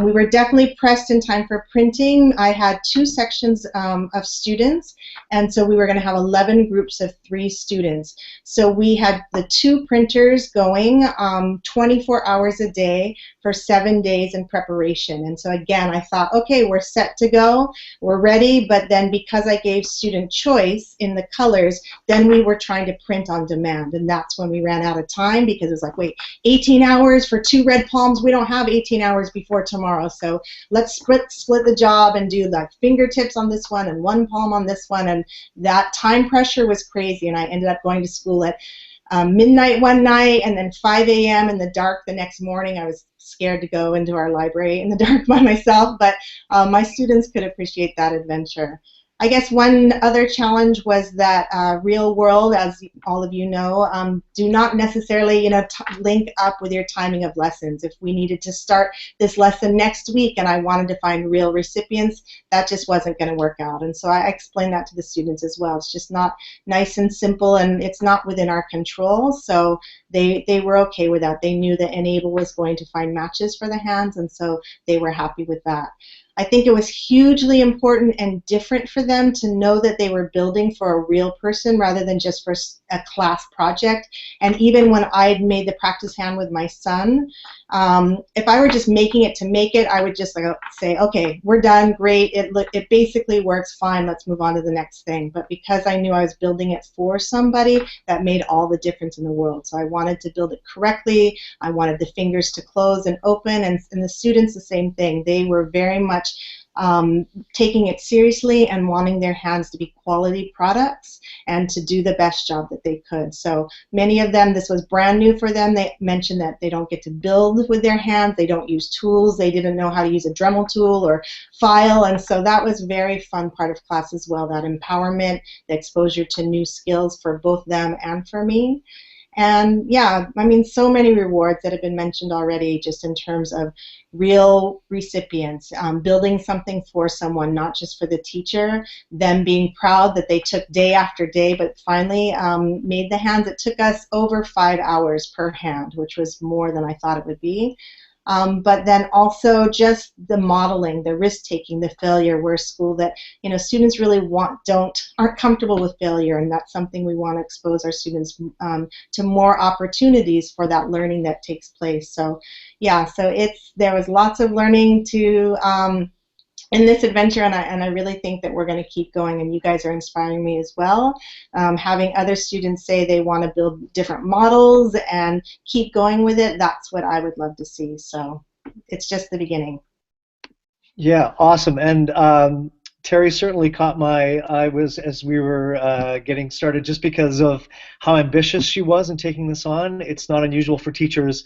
S8: We were definitely pressed in time for printing. I had 2 sections of students, and so we were going to have 11 groups of 3 students. So we had the 2 printers going 24 hours a day for 7 days in preparation. And so again, I thought, okay, we're set to go, we're ready, but then because I gave student choice in the colors, then we were trying to print on demand, and that's when we ran out of time because it was like, wait, 18 hours for 2 red palms? We don't have 18 hours before tomorrow, so let's split the job and do like fingertips on this one and 1 palm on this one, and that time pressure was crazy, and I ended up going to school at midnight one night and then 5 a.m. in the dark the next morning. I was scared to go into our library in the dark by myself, but my students could appreciate that adventure. I guess one other challenge was that real world, as all of you know, do not necessarily link up with your timing of lessons. If we needed to start this lesson next week and I wanted to find real recipients, that just wasn't going to work out. And so I explained that to the students as well. It's just not nice and simple, and it's not within our control. So they were okay with that. They knew that e-NABLE was going to find matches for the hands, and so they were happy with that. I think it was hugely important and different for them to know that they were building for a real person rather than just for a class project. And even when I'd made the practice hand with my son, if I were just making it to make it, I would just say, okay, we're done, great, it basically works fine, let's move on to the next thing. But because I knew I was building it for somebody, that made all the difference in the world. So I wanted to build it correctly, I wanted the fingers to close and open, and the students the same thing. They were very much taking it seriously and wanting their hands to be quality products and to do the best job that they could. So many of them, this was brand new for them. They mentioned that they don't get to build with their hands, they don't use tools, they didn't know how to use a Dremel tool or file, and so that was a very fun part of class as well, that empowerment, the exposure to new skills for both them and for me. And yeah, I mean, so many rewards that have been mentioned already, just in terms of real recipients, building something for someone, not just for the teacher, them being proud that they took day after day, but finally made the hands. It took us over 5 hours per hand, which was more than I thought it would be. But then also just the modeling, the risk-taking, the failure. We're a school that, you know, students really aren't comfortable with failure, and that's something we want to expose our students to more opportunities for that learning that takes place. So yeah, so there was lots of learning to in this adventure, and I really think that we're going to keep going, and you guys are inspiring me as well. Having other students say they want to build different models and keep going with it, that's what I would love to see. So it's just the beginning.
S2: Yeah, awesome. And Terry certainly caught my eye as we were getting started, just because of how ambitious she was in taking this on. It's not unusual for teachers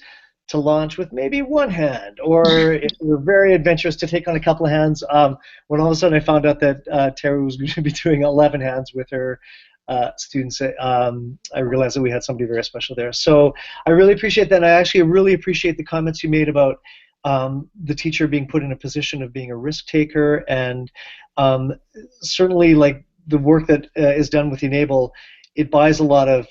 S2: to launch with maybe one hand, or if we're very adventurous, to take on a couple of hands. When all of a sudden I found out that Terry was going to be doing 11 hands with her students, I realized that we had somebody very special there. So I really appreciate that, and I actually really appreciate the comments you made about the teacher being put in a position of being a risk taker, and certainly, like, the work that is done with e-NABLE, it buys a lot of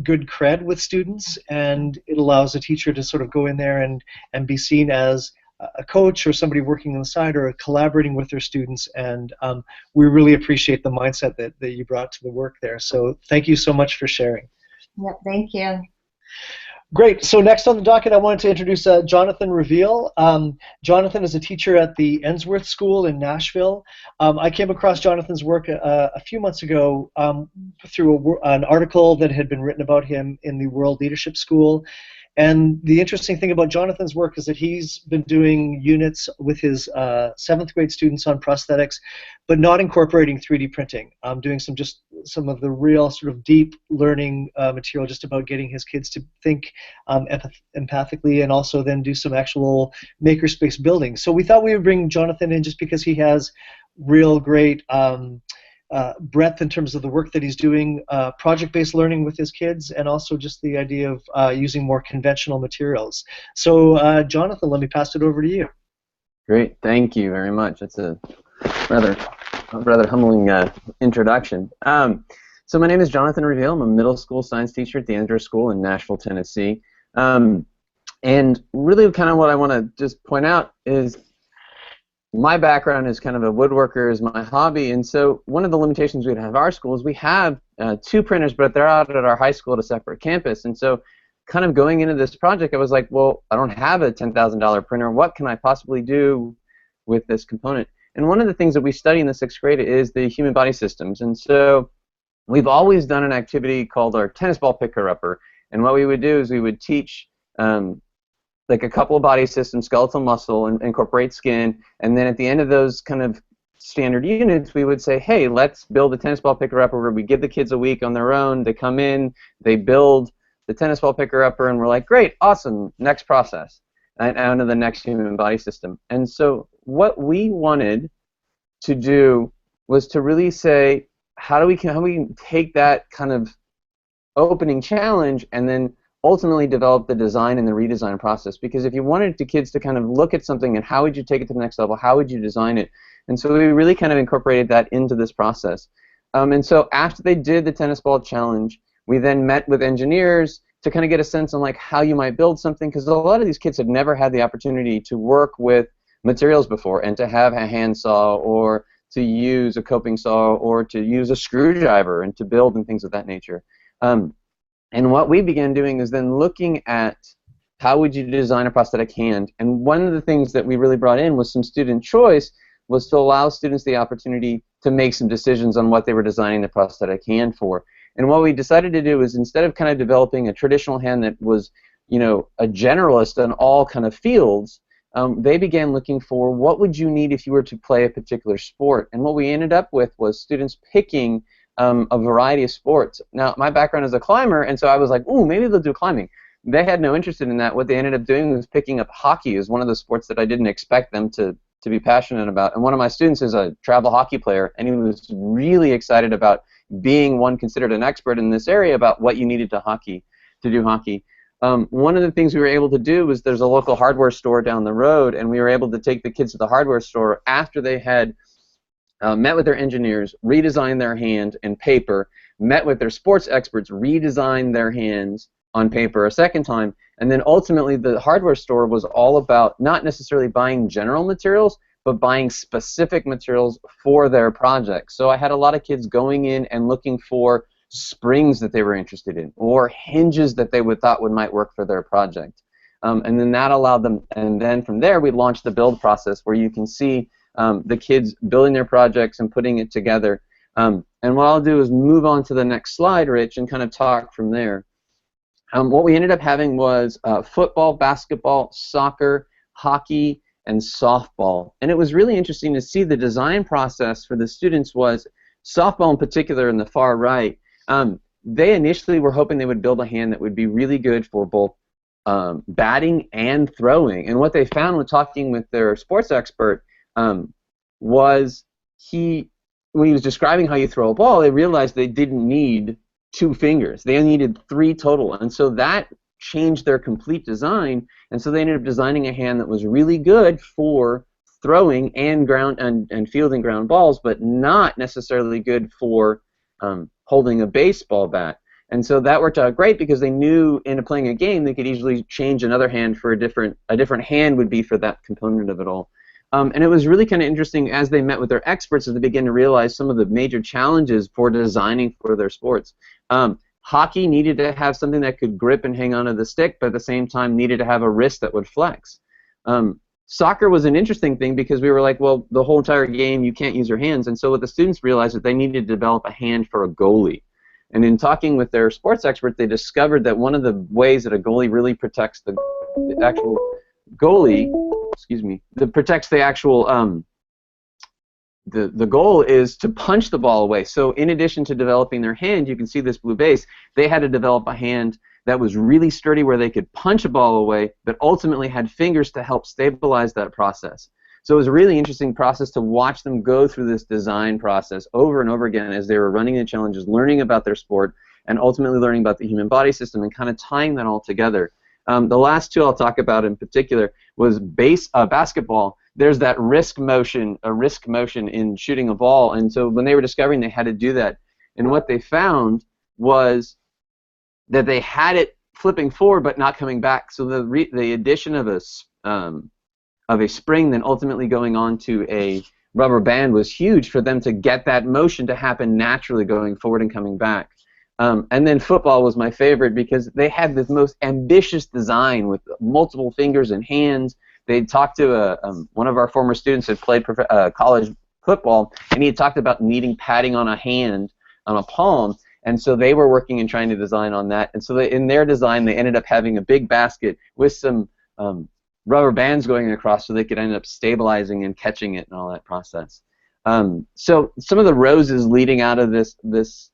S2: good cred with students, and it allows a teacher to sort of go in there and be seen as a coach or somebody working on the side or collaborating with their students, and we really appreciate the mindset that you brought to the work there. So thank you so much for sharing.
S8: Yep, thank you.
S2: Great. So next on the docket, I wanted to introduce Jonathan Reveal. Jonathan is a teacher at the Ensworth School in Nashville. I came across Jonathan's work a few months ago through an article that had been written about him in the World Leadership School. And the interesting thing about Jonathan's work is that he's been doing units with his 7th grade students on prosthetics, but not incorporating 3D printing. Doing some of the real sort of deep learning material, just about getting his kids to think empathically, and also then do some actual makerspace building. So we thought we would bring Jonathan in just because he has real great breadth in terms of the work that he's doing, project-based learning with his kids, and also just the idea of using more conventional materials. So Jonathan, let me pass it over to you.
S9: Great, thank you very much. That's a rather humbling introduction. So my name is Jonathan Reveal. I'm a middle school science teacher at the Ensworth School in Nashville, Tennessee. And really kind of what I want to just point out is my background is kind of a woodworker, is my hobby, and so one of the limitations we have at our school is we have 2 printers, but they're out at our high school at a separate campus. And so kind of going into this project, I was like, well, I don't have a $10,000 printer. What can I possibly do with this component? And one of the things that we study in the 6th grade is the human body systems. And so we've always done an activity called our tennis ball picker-upper. And what we would do is we would teach like a couple of body systems, skeletal muscle, and incorporate skin, and then at the end of those kind of standard units, we would say, hey, let's build a tennis ball picker-upper, where we give the kids a week on their own, they come in, they build the tennis ball picker-upper, and we're like, great, awesome, next process, and on to the next human body system. And so what we wanted to do was to really say, how do we take that kind of opening challenge and then ultimately develop the design and the redesign process? Because if you wanted the kids to kind of look at something and how would you take it to the next level, how would you design it? And so we really kind of incorporated that into this process. And so after they did the tennis ball challenge, we then met with engineers to kind of get a sense on like how you might build something, because a lot of these kids had never had the opportunity to work with materials before and to have a handsaw or to use a coping saw or to use a screwdriver and to build and things of that nature. And what we began doing is then looking at how would you design a prosthetic hand. And one of the things that we really brought in was some student choice, was to allow students the opportunity to make some decisions on what they were designing the prosthetic hand for. And what we decided to do is, instead of kind of developing a traditional hand that was, you know, a generalist in all kind of fields, they began looking for what would you need if you were to play a particular sport. And what we ended up with was students picking a variety of sports. Now, my background is a climber, and so I was like, ooh, maybe they'll do climbing. They had no interest in that. What they ended up doing was picking up hockey as one of the sports that I didn't expect them to be passionate about. And one of my students is a travel hockey player, and he was really excited about being one considered an expert in this area about what you needed to do hockey. One of the things we were able to do was there's a local hardware store down the road, and we were able to take the kids to the hardware store after they had met with their engineers, redesigned their hand and paper, met with their sports experts, redesigned their hands on paper a second time, and then ultimately the hardware store was all about not necessarily buying general materials, but buying specific materials for their projects. So I had a lot of kids going in and looking for springs that they were interested in, or hinges that they thought might work for their project. And then that allowed them, and then from there we launched the build process where you can see the kids building their projects and putting it together. And what I'll do is move on to the next slide, Rich, and kind of talk from there. What we ended up having was football, basketball, soccer, hockey, and softball. And it was really interesting to see the design process for the students was softball in particular in the far right. They initially were hoping they would build a hand that would be really good for both batting and throwing. And what they found when talking with their sports expert was when he was describing how you throw a ball, they realized they didn't need 2 fingers. They only needed 3 total. And so that changed their complete design. And so they ended up designing a hand that was really good for throwing and ground and fielding ground balls, but not necessarily good for holding a baseball bat. And so that worked out great because they knew in playing a game they could easily change another hand for a different hand would be for that component of it all. And it was really kind of interesting as they met with their experts as they began to realize some of the major challenges for designing for their sports. Hockey needed to have something that could grip and hang onto the stick, but at the same time needed to have a wrist that would flex. Soccer was an interesting thing because we were like, well, the whole entire game you can't use your hands, and so what the students realized that they needed to develop a hand for a goalie. And in talking with their sports expert, they discovered that one of the ways that a goalie really protects the actual goalie, that protects the actual the goal is to punch the ball away. So in addition to developing their hand, you can see this blue base, they had to develop a hand that was really sturdy where they could punch a ball away, but ultimately had fingers to help stabilize that process. So it was a really interesting process to watch them go through this design process over and over again as they were running the challenges, learning about their sport, and ultimately learning about the human body system and kind of tying that all together. The last 2 I'll talk about in particular was basketball. There's that risk motion in shooting a ball, and so when they were discovering they had to do that, and what they found was that they had it flipping forward but not coming back. So the addition of a spring then ultimately going onto a rubber band was huge for them to get that motion to happen naturally going forward and coming back. And then football was my favorite because they had this most ambitious design with multiple fingers and hands. They talked to one of our former students who had played college football, and he had talked about needing padding on a hand, on a palm, and so they were working and trying to design on that. And so in their design, they ended up having a big basket with some rubber bands going across so they could end up stabilizing and catching it and all that process. So some of the roses leading out of this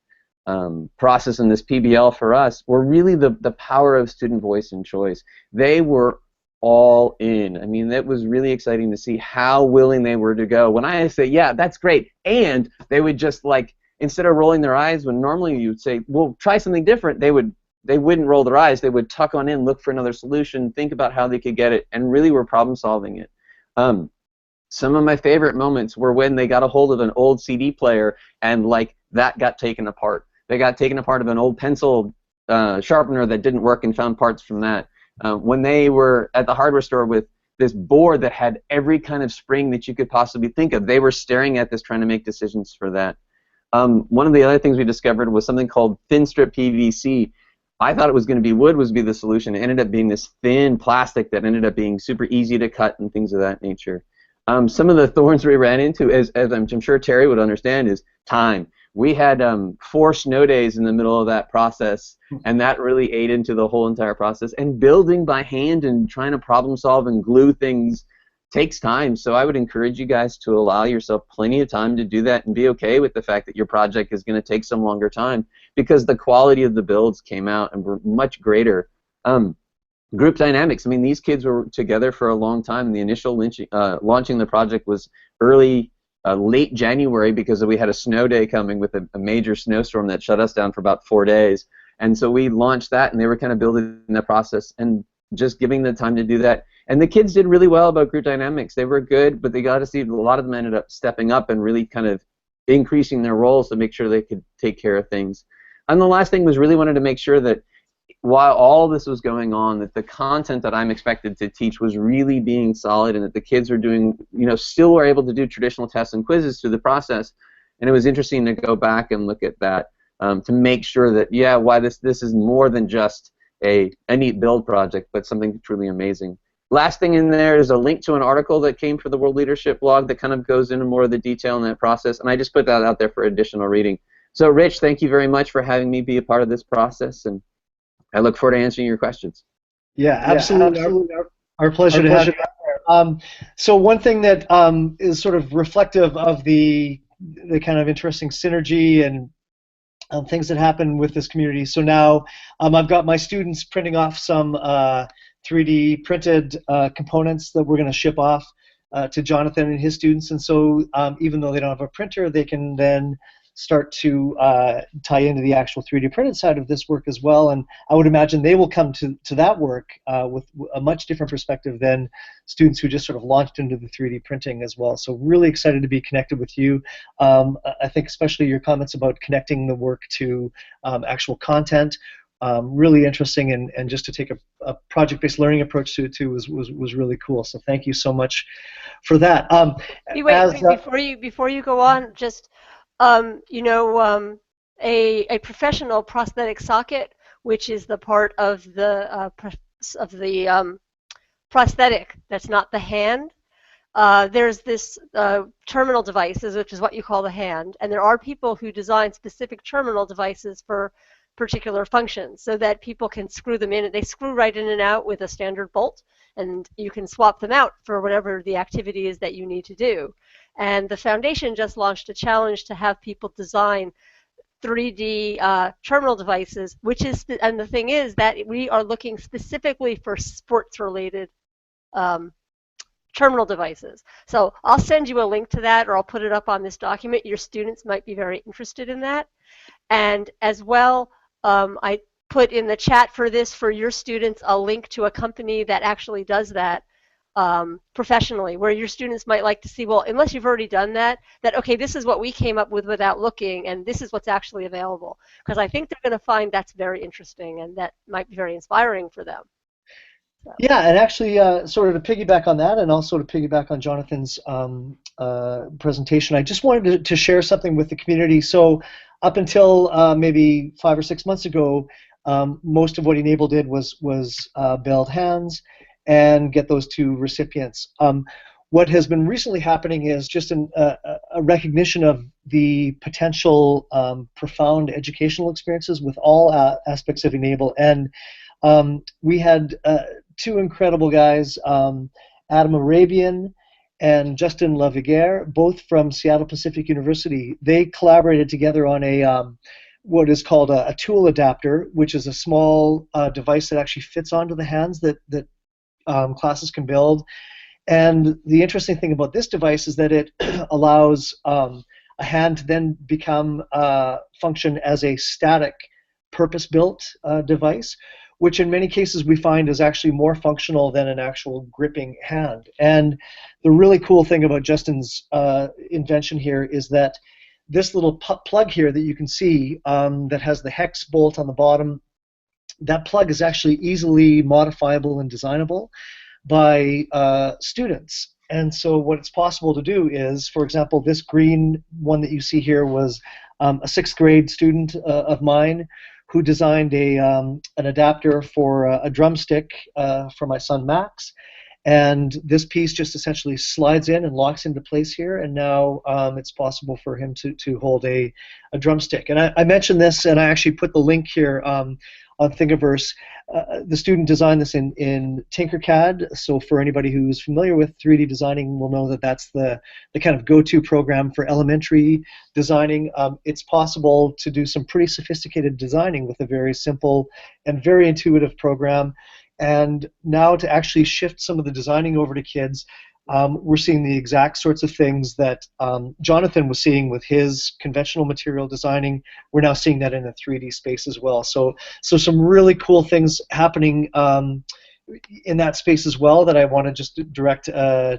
S9: process and this PBL for us were really the power of student voice and choice. They were all in. I mean, it was really exciting to see how willing they were to go. When I say, yeah, that's great, and they would just like, instead of rolling their eyes when normally you would say, well, try something different, they wouldn't roll their eyes. They would tuck on in, look for another solution, think about how they could get it, and really were problem solving it. Some of my favorite moments were when they got a hold of an old CD player and like that got taken apart. They got taken apart of an old pencil sharpener that didn't work and found parts from that. When they were at the hardware store with this board that had every kind of spring that you could possibly think of, they were staring at this trying to make decisions for that. One of the other things we discovered was something called thin strip PVC. I thought it was going to be wood was be the solution. It ended up being this thin plastic that ended up being super easy to cut and things of that nature. Some of the thorns we ran into, as I'm sure Terry would understand, is time. we had 4 snow days in the middle of that process, and that really ate into the whole entire process. And building by hand and trying to problem solve and glue things takes time, so I would encourage you guys to allow yourself plenty of time to do that and be okay with the fact that your project is going to take some longer time, because the quality of the builds came out and were much greater. Group dynamics, I mean, these kids were together for a long time. The initial launching the project was late January, because we had a snow day coming with a major snowstorm that shut us down for about 4 days. And so we launched that, and they were kind of building the process and just giving the time to do that. And the kids did really well about group dynamics. They were good, but they got to see a lot of them ended up stepping up and really kind of increasing their roles to make sure they could take care of things. And the last thing was really wanted to make sure that while all this was going on, that the content that I'm expected to teach was really being solid, and that the kids were doing, still were able to do traditional tests and quizzes through the process. And it was interesting to go back and look at that to make sure that, yeah, why this is more than just a neat build project, but something truly amazing. Last thing in there is a link to an article that came for the World Leadership blog that kind of goes into more of the detail in that process, and I just put that out there for additional reading. So, Rich, thank you very much for having me be a part of this process, and I look forward to answering your questions.
S2: Yeah, absolutely. Our pleasure to have you. So one thing that is sort of reflective of the kind of interesting synergy and things that happen with this community. So now I've got my students printing off some 3D printed components that we're going to ship off to Jonathan and his students. And so even though they don't have a printer, they can then start to tie into the actual 3D printed side of this work as well. And I would imagine they will come to that work with a much different perspective than students who just sort of launched into the 3D printing as well. So really excited to be connected with you. I think especially your comments about connecting the work to actual content, really interesting, and just to take a project-based learning approach to it too was really cool. So thank you so much for that.
S1: Before you go on, just a professional prosthetic socket, which is the part of the prosthetic that's not the hand. There's this terminal devices, which is what you call the hand, and there are people who design specific terminal devices for particular functions so that people can screw them in. They screw right in and out with a standard bolt, and you can swap them out for whatever the activity is that you need to do. And the foundation just launched a challenge to have people design 3D terminal devices, and the thing is that we are looking specifically for sports-related terminal devices. So I'll send you a link to that, or I'll put it up on this document. Your students might be very interested in that. And as well, I put in the chat for your students a link to a company that actually does that professionally, where your students might like to see, well, unless you've already done that, okay, this is what we came up with without looking, and this is what's actually available. Because I think they're going to find that's very interesting, and that might be very inspiring for them. So.
S2: Yeah, and actually, sort of to piggyback on that, and also to piggyback on Jonathan's presentation, I just wanted to share something with the community. So up until maybe 5 or 6 months ago, most of what e-NABLE did was build hands and get those to recipients. What has been recently happening is just a recognition of the potential profound educational experiences with all aspects of e-NABLE. And we had 2 incredible guys, Adam Arabian and Justin Laviguerre, both from Seattle Pacific University. They collaborated together on what is called a tool adapter, which is a small device that actually fits onto the hands that classes can build. And the interesting thing about this device is that it allows a hand to then function as a static, purpose-built device, which in many cases we find is actually more functional than an actual gripping hand. And the really cool thing about Justin's invention here is that this little plug here that you can see that has the hex bolt on the bottom, that plug is actually easily modifiable and designable by students. And so what it's possible to do is, for example, this green one that you see here was a 6th grade student of mine who designed an adapter for a drumstick for my son Max. and this piece just essentially slides in and locks into place here, and now it's possible for him to hold a drumstick. And I mentioned this, and I actually put the link here on Thingiverse. The student designed this in Tinkercad, so for anybody who's familiar with 3D designing will know that that's the kind of go-to program for elementary designing. It's possible to do some pretty sophisticated designing with a very simple and very intuitive program. And now to actually shift some of the designing over to kids, we're seeing the exact sorts of things that Jonathan was seeing with his conventional material designing. We're now seeing that in a 3D space as well. So some really cool things happening in that space as well that I want to just direct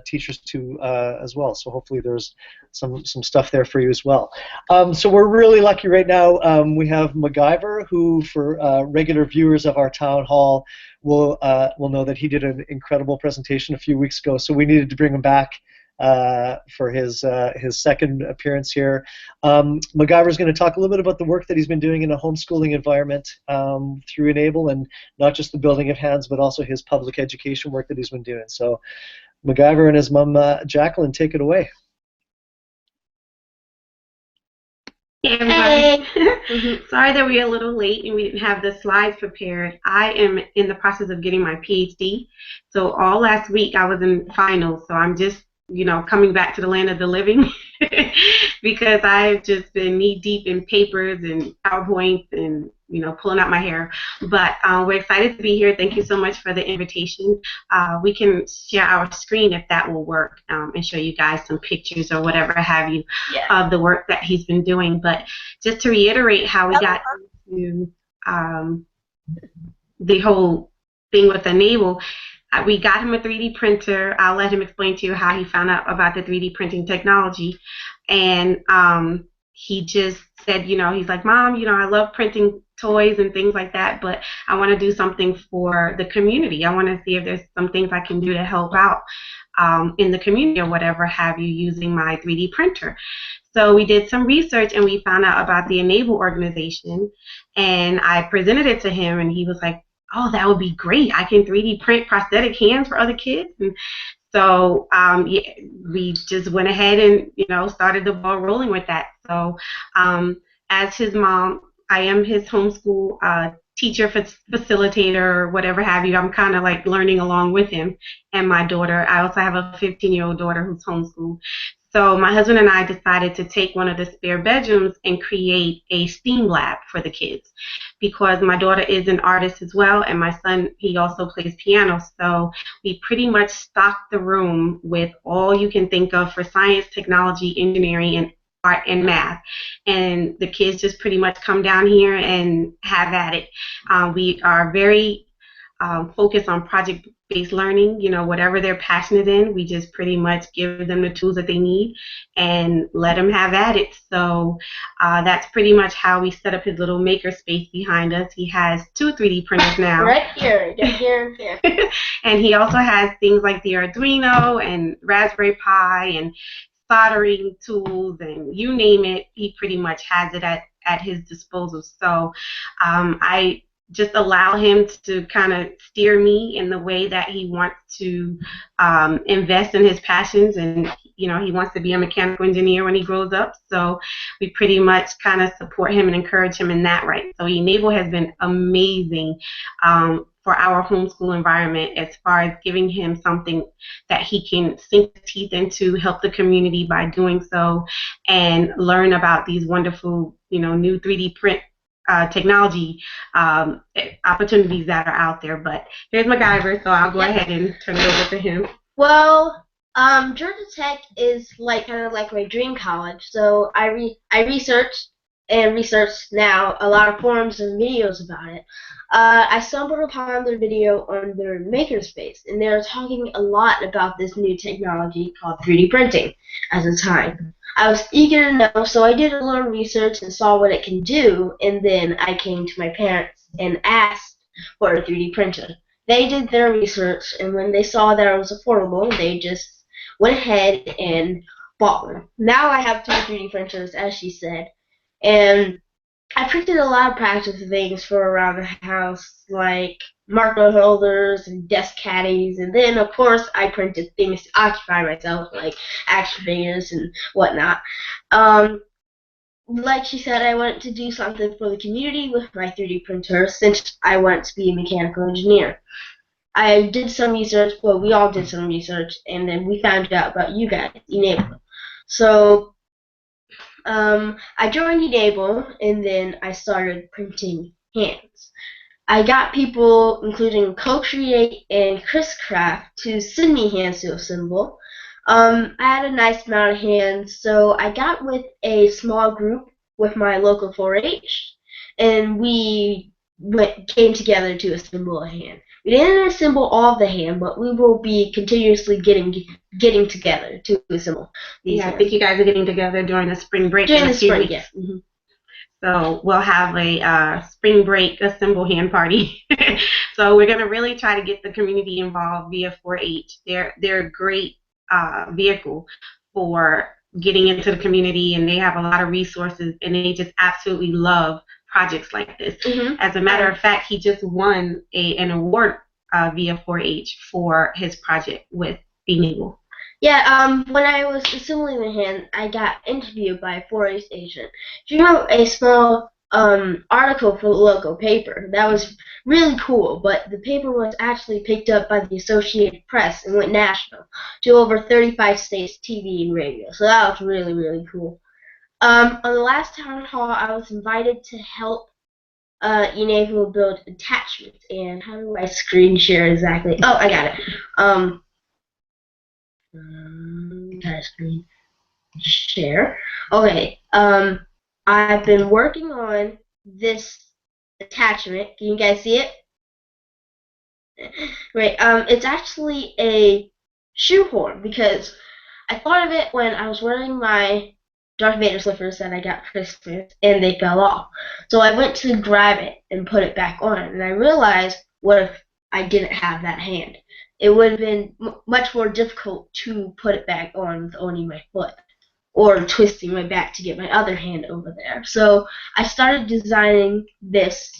S2: teachers to as well. So hopefully there's some stuff there for you as well. So we're really lucky right now. We have MacGyver, who for regular viewers of our town hall will know that he did an incredible presentation a few weeks ago. So we needed to bring him back for his second appearance here. MacGyver is going to talk a little bit about the work that he's been doing in a homeschooling environment through e-NABLE, and not just the building of hands, but also his public education work that he's been doing. So MacGyver and his mom, Jacqueline, take it away.
S10: Hey everybody. Sorry that we're a little late and we didn't have the slides prepared. I am in the process of getting my PhD. So all last week I was in finals, so I'm just coming back to the land of the living because I've just been knee deep in papers and PowerPoints and pulling out my hair. But we're excited to be here. Thank you so much for the invitation. We can share our screen if that will work and show you guys some pictures or whatever have you of the work that he's been doing. But just to reiterate how we got into the whole thing with e-NABLE, we got him a 3D printer. I'll let him explain to you how he found out about the 3D printing technology. And he just said, he's like, Mom, I love printing toys and things like that, but I want to do something for the community. I want to see if there's some things I can do to help out in the community or whatever have you using my 3D printer. So we did some research and we found out about the e-NABLE organization, and I presented it to him, and he was like, oh, that would be great. I can 3D print prosthetic hands for other kids. And so we just went ahead and, started the ball rolling with that. So as his mom, I am his homeschool teacher, facilitator, or whatever have you. I'm kind of like learning along with him and my daughter. I also have a 15-year-old daughter who's homeschooled. So my husband and I decided to take one of the spare bedrooms and create a STEAM lab for the kids, because my daughter is an artist as well, and my son, he also plays piano. So we pretty much stocked the room with all you can think of for science, technology, engineering, and art and math. And the kids just pretty much come down here and have at it. We are very focused on project-based learning. Whatever they're passionate in, we just pretty much give them the tools that they need and let them have at it. So that's pretty much how we set up his little maker space behind us. He has 2 3D printers now.
S3: Right here, here.
S10: And he also has things like the Arduino and Raspberry Pi and soldering tools, and you name it, he pretty much has it at his disposal. So I just allow him to kind of steer me in the way that he wants to invest in his passions, and he wants to be a mechanical engineer when he grows up. So we pretty much kind of support him and encourage him in that, right? So e-NABLE has been amazing for our homeschool environment, as far as giving him something that he can sink his teeth into, help the community by doing so, and learn about these wonderful, new 3D print technology opportunities that are out there. But here's MacGyver, so I'll go ahead and turn it over to him.
S3: Well, Georgia Tech is kind of like my dream college. So I researched now a lot of forums and videos about it. I stumbled upon their video on their makerspace, and they were talking a lot about this new technology called 3D printing at the time. I was eager to know, so I did a little research and saw what it can do, and then I came to my parents and asked for a 3D printer. They did their research, and when they saw that it was affordable, they just went ahead and bought one. Now I have 2 3D printers, as she said, and I printed a lot of practical things for around the house, like
S11: marker holders and desk caddies, and then of course I printed things to occupy myself, like action figures and whatnot. Like she said, I wanted to do something for the community with my 3D printer since I wanted to be a mechanical engineer. I did some research, well, we all did some research, and then we found out about you guys, e-NABLE. So I joined e-NABLE, and then I started printing hands. I got people, including Co-Create and Chris Craft, to send me hands to assemble. I had a nice amount of hands, so I got with a small group with my local 4-H, and we came together to assemble a hand. We didn't assemble all of the hand, but we will be continuously getting together to assemble these hands.
S10: I think you guys are getting together during the spring break.
S11: During the spring, yeah. Mm-hmm.
S10: So we'll have a spring break assemble hand party. So we're going to really try to get the community involved via 4-H. They're a great vehicle for getting into the community, and they have a lot of resources, and they just absolutely love projects like this. Mm-hmm. As a matter of fact, he just won an award via 4-H for his project with e-NABLE.
S11: Yeah, when I was assembling the hand, I got interviewed by a 4-H agent. She wrote a small article for the local paper. That was really cool, but the paper was actually picked up by the Associated Press and went national to over 35 states, TV and radio. So that was really, really cool. On the last town hall, I was invited to help e-NABLE build attachments. And how do I screen share exactly? Oh, I got it. Screen share. Okay. I've been working on this attachment. Can you guys see it? Great. It's actually a shoehorn because I thought of it when I was wearing my Darth Vader slippers that I got for Christmas, and they fell off. So I went to grab it and put it back on, and I realized, what if I didn't have that hand? It would have been much more difficult to put it back on with only my foot, or twisting my back to get my other hand over there. So I started designing this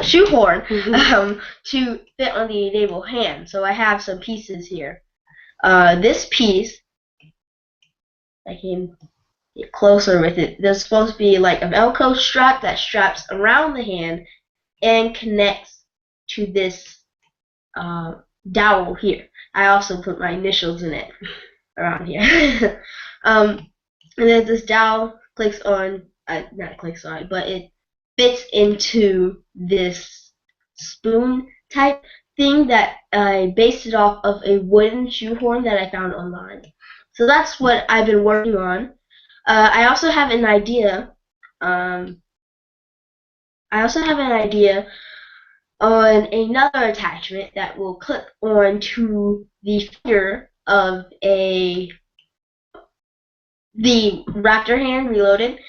S11: shoehorn to fit on the e-NABLE hand. So I have some pieces here. This piece, I can get closer with it. There's supposed to be like a Velcro strap that straps around the hand and connects to this dowel here. I also put my initials in it around here. And then this dowel clicks on, not clicks on, but it fits into this spoon type thing that I based it off of a wooden shoehorn that I found online. So that's what I've been working on. I also have an idea. On another attachment that will clip onto the finger of the raptor hand reloaded.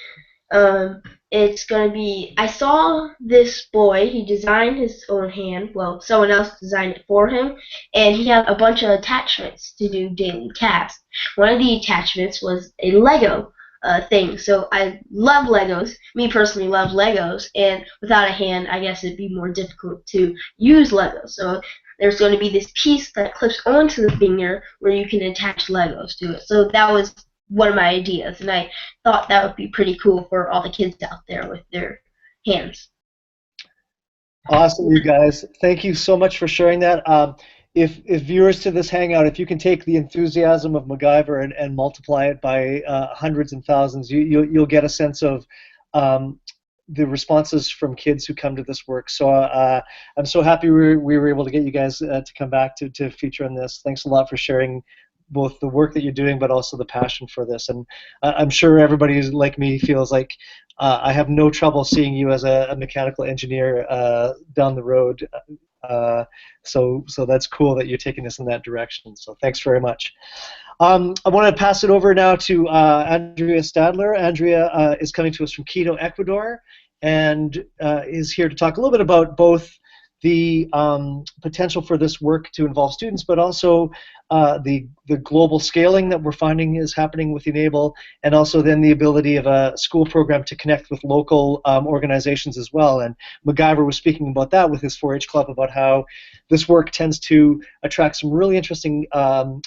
S11: It's going to be, I saw this boy, he designed his own hand, well, someone else designed it for him, and he had a bunch of attachments to do daily tasks. One of the attachments was a Lego thing, so I love Legos. Me personally love Legos, and without a hand, I guess it'd be more difficult to use Legos. So there's going to be this piece that clips onto the finger where you can attach Legos to it. So that was one of my ideas, and I thought that would be pretty cool for all the kids out there with their hands.
S2: Awesome, you guys. Thank you so much for sharing that. If viewers to this Hangout, if you can take the enthusiasm of MacGyver and multiply it by hundreds and thousands, you'll get a sense of the responses from kids who come to this work. So I'm so happy we were able to get you guys to come back to feature on this. Thanks a lot for sharing both the work that you're doing, but also the passion for this. And I'm sure everybody like me feels like I have no trouble seeing you as a mechanical engineer down the road. So that's cool that you're taking us in that direction. So thanks very much. I want to pass it over now to Andrea Stadler. Andrea is coming to us from Quito, Ecuador, and is here to talk a little bit about both the potential for this work to involve students, but also the global scaling that we're finding is happening with e-NABLE, and also then the ability of a school program to connect with local organizations as well. And MacGyver was speaking about that with his 4-H club, about how this work tends to attract some really interesting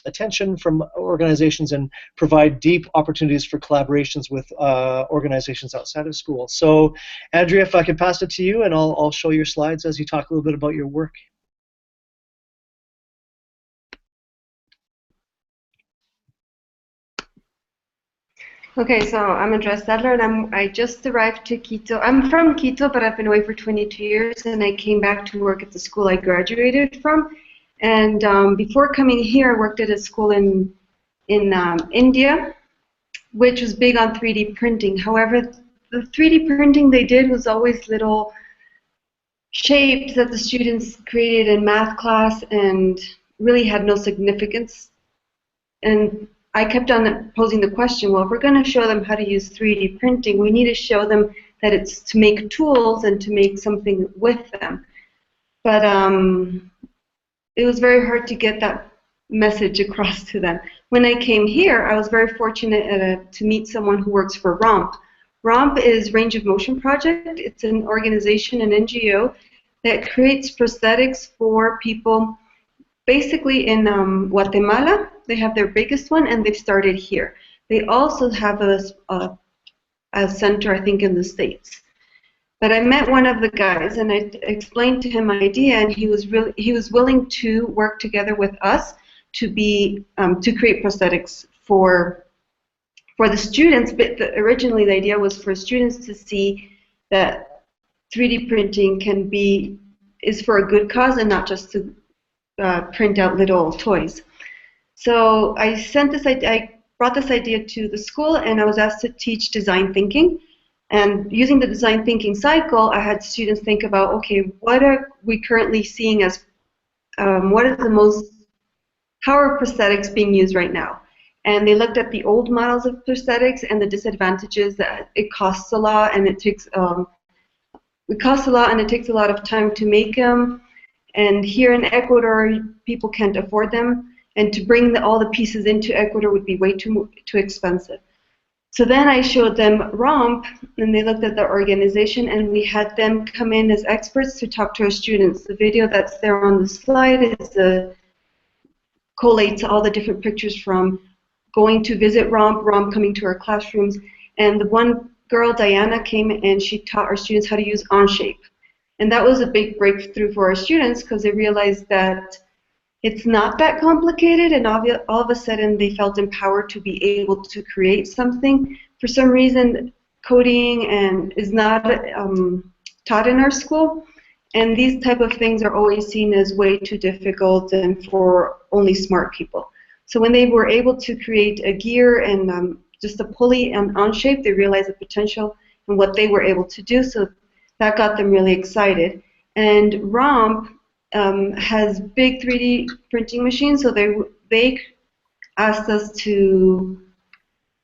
S2: attention from organizations and provide deep opportunities for collaborations with organizations outside of school. So, Andrea, if I could pass it to you, and I'll show your slides as you talk a little bit about your work.
S12: Okay, so I'm Andrea Sadler, and I just arrived to Quito. I'm from Quito, but I've been away for 22 years, and I came back to work at the school I graduated from. And before coming here, I worked at a school in India, which was big on 3D printing. However, the 3D printing they did was always little shapes that the students created in math class and really had no significance. And I kept on posing the question, well, if we're going to show them how to use 3D printing, we need to show them that it's to make tools and to make something with them. But it was very hard to get that message across to them. When I came here, I was very fortunate to meet someone who works for ROMP. ROMP is Range of Motion Project. It's an organization, an NGO, that creates prosthetics for people basically in Guatemala. They have their biggest one, and they've started here. They also have a center, I think, in the States. But I met one of the guys, and I explained to him my idea, and he was willing to work together with us to create prosthetics for the students. But originally, the idea was for students to see that 3D printing is for a good cause and not just to print out little toys. So I brought this idea to the school, and I was asked to teach design thinking. And using the design thinking cycle, I had students think about, okay, what are we currently seeing as, how are prosthetics being used right now? And they looked at the old models of prosthetics and the disadvantages that it costs a lot, and it takes a lot of time to make them. And here in Ecuador, people can't afford them. And to bring all the pieces into Ecuador would be way too expensive. So then I showed them ROMP, and they looked at the organization, and we had them come in as experts to talk to our students. The video that's there on the slide collates all the different pictures from going to visit ROMP coming to our classrooms. And the one girl, Diana, came and she taught our students how to use Onshape. And that was a big breakthrough for our students because they realized that it's not that complicated, and all of a sudden they felt empowered to be able to create something. For some reason, coding is not taught in our school, and these type of things are always seen as way too difficult and for only smart people. So when they were able to create a gear and just a pulley and Onshape, they realized the potential and what they were able to do, so that got them really excited. And ROMP has big 3D printing machines, so they asked us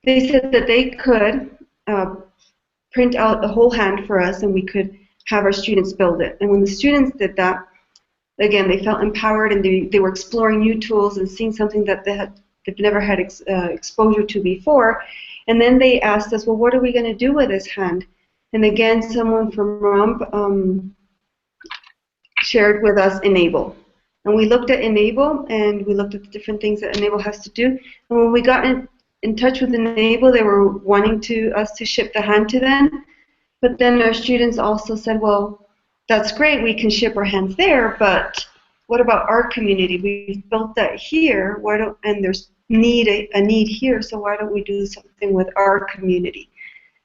S12: they said that they could print out the whole hand for us, and we could have our students build it. And when the students did that, again, they felt empowered, and they were exploring new tools and seeing something that they've never had exposure to before. And then they asked us, well, what are we going to do with this hand? And again, someone from ROMP shared with us e-NABLE. And we looked at e-NABLE, and we looked at the different things that e-NABLE has to do. And when we got in touch with e-NABLE, they were wanting us to ship the hand to them. But then our students also said, well, that's great, we can ship our hands there, but what about our community? We've built that here, and there's a need here, so why don't we do something with our community?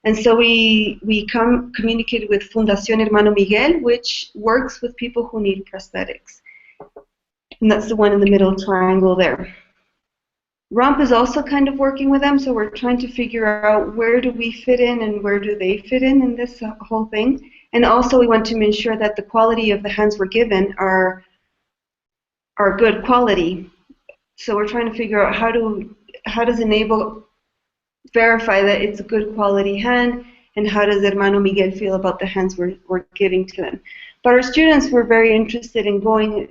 S12: And so we communicated with Fundación Hermano Miguel, which works with people who need prosthetics. And that's the one in the middle triangle there. ROMP is also kind of working with them, so we're trying to figure out where do we fit in and where do they fit in this whole thing. And also we want to ensure that the quality of the hands we're given are good quality. So we're trying to figure out how does e-NABLE verify that it's a good quality hand, and how does Hermano Miguel feel about the hands we're giving to them. But our students were very interested in going.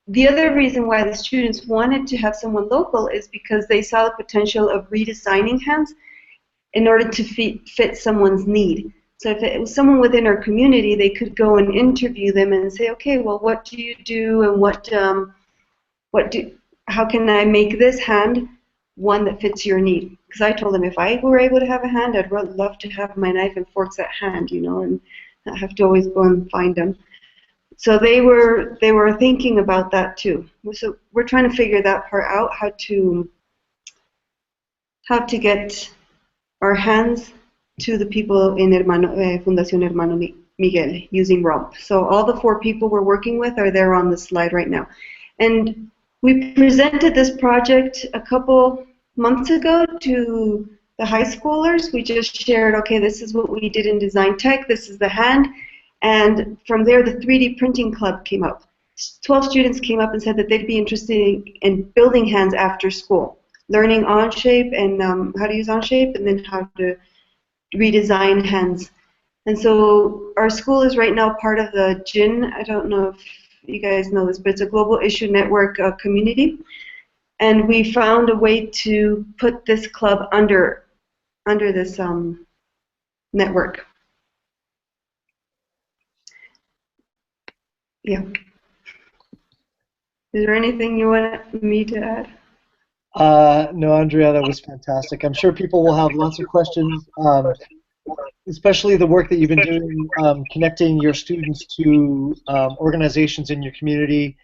S12: The other reason why the students wanted to have someone local is because they saw the potential of redesigning hands in order to fit someone's need. So if it was someone within our community, they could go and interview them and say, okay, well, what do you do, and how can I make this hand one that fits your need? Because I told them if I were able to have a hand, I'd love to have my knife and forks at hand, you know, and not have to always go and find them. So they were thinking about that too. So we're trying to figure that part out, how to get our hands to the people in Fundación Hermano Miguel using ROMP. So all the 4 people we're working with are there on the slide right now. And we presented this project a couple months ago to the high schoolers. We just shared, okay, this is what we did in design tech, this is the hand. And from there, the 3D printing club came up. 12 students came up and said that they'd be interested in building hands after school, learning Onshape and how to use Onshape, and then how to redesign hands. And so our school is right now part of the GIN. I don't know if you guys know this, but it's a global issue network community. And we found a way to put this club under this network. Yeah. Is there anything you want me to add?
S2: No, Andrea, that was fantastic. I'm sure people will have lots of questions, especially the work that you've been doing, connecting your students to organizations in your community,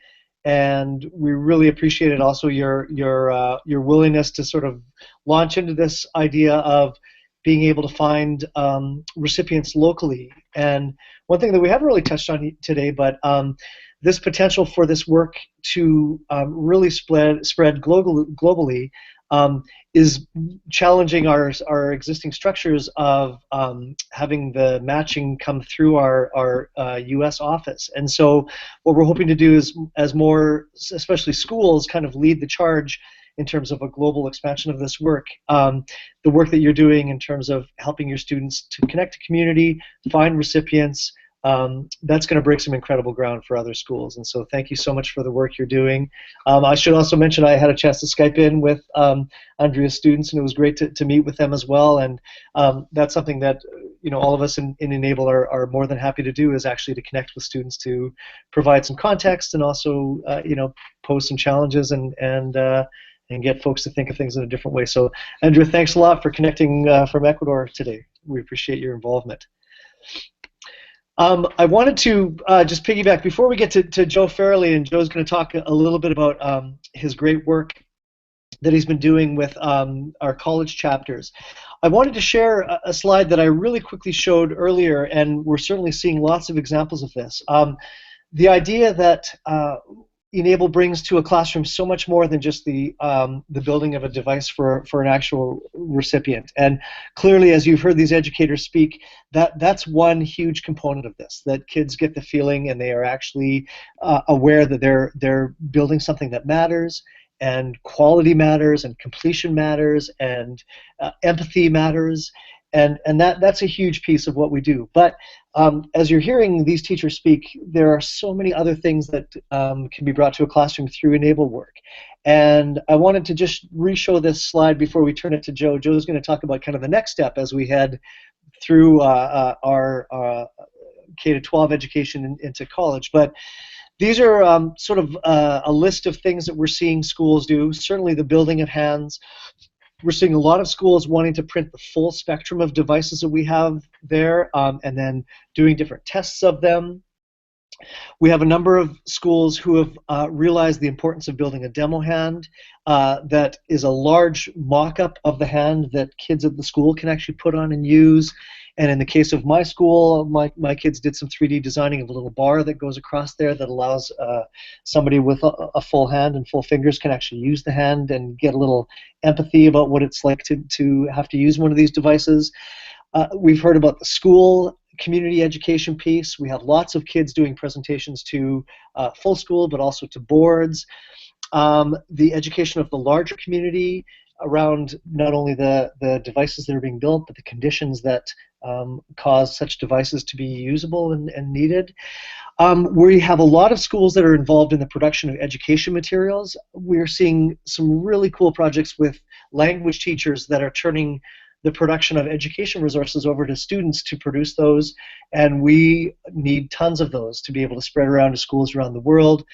S2: and we really appreciated also your willingness to sort of launch into this idea of being able to find recipients locally. And one thing that we haven't really touched on today, but this potential for this work to really spread globally is challenging our existing structures of having the matching come through our U.S. office. And so what we're hoping to do is, as more, especially schools, kind of lead the charge in terms of a global expansion of this work, the work that you're doing in terms of helping your students to connect to community, find recipients, that's going to break some incredible ground for other schools. And so thank you so much for the work you're doing. I should also mention I had a chance to Skype in with Andrea's students, and it was great to meet with them as well. And that's something that all of us in e-NABLE are more than happy to do, is actually to connect with students to provide some context and also pose some challenges and get folks to think of things in a different way. So Andrea, thanks a lot for connecting from Ecuador today. We appreciate your involvement. I wanted to just piggyback before we get to Joe Farrelly, and Joe's going to talk a little bit about his great work that he's been doing with our college chapters. I wanted to share a slide that I really quickly showed earlier, and we're certainly seeing lots of examples of this. The idea that e-NABLE brings to a classroom so much more than just the building of a device for an actual recipient. And clearly, as you've heard these educators speak, that's one huge component of this, that kids get the feeling and they are actually aware that they're building something that matters, and quality matters, and completion matters, and empathy matters. And that's a huge piece of what we do. But as you're hearing these teachers speak, there are so many other things that can be brought to a classroom through e-NABLE work. And I wanted to just re-show this slide before we turn it to Joe. Joe's going to talk about kind of the next step as we head through our K-12 education into college. But these are sort of a list of things that we're seeing schools do. Certainly the building of hands. We're seeing a lot of schools wanting to print the full spectrum of devices that we have there, and then doing different tests of them. We have a number of schools who have realized the importance of building a demo hand that is a large mock-up of the hand that kids at the school can actually put on and use. And in the case of my school, my kids did some 3D designing of a little bar that goes across there that allows somebody with a full hand and full fingers can actually use the hand and get a little empathy about what it's like to have to use one of these devices. We've heard about the school community education piece. We have lots of kids doing presentations to full school, but also to boards. The education of the larger community around not only the devices that are being built, but the conditions that cause such devices to be usable and needed. We have a lot of schools that are involved in the production of education materials. We're seeing some really cool projects with language teachers that are turning the production of education resources over to students to produce those, and we need tons of those to be able to spread around to schools around the world.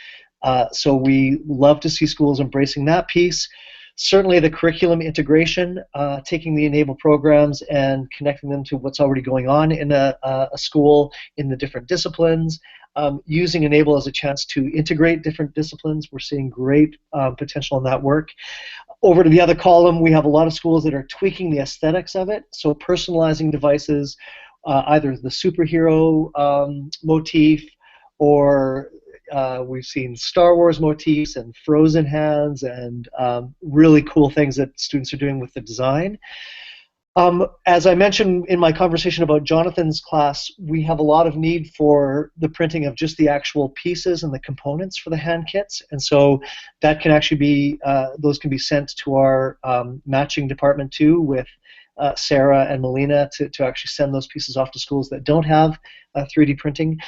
S2: So we love to see schools embracing that piece. Certainly the curriculum integration, taking the ENABLE programs and connecting them to what's already going on in a school in the different disciplines. Using ENABLE as a chance to integrate different disciplines. We're seeing great potential in that work. Over to the other column, we have a lot of schools that are tweaking the aesthetics of it, so personalizing devices, either the superhero motif, or we've seen Star Wars motifs and frozen hands, and really cool things that students are doing with the design. As I mentioned in my conversation about Jonathan's class, we have a lot of need for the printing of just the actual pieces and the components for the hand kits, and so that can actually be, those can be sent to our matching department too, with Sarah and Melina to actually send those pieces off to schools that don't have 3D printing.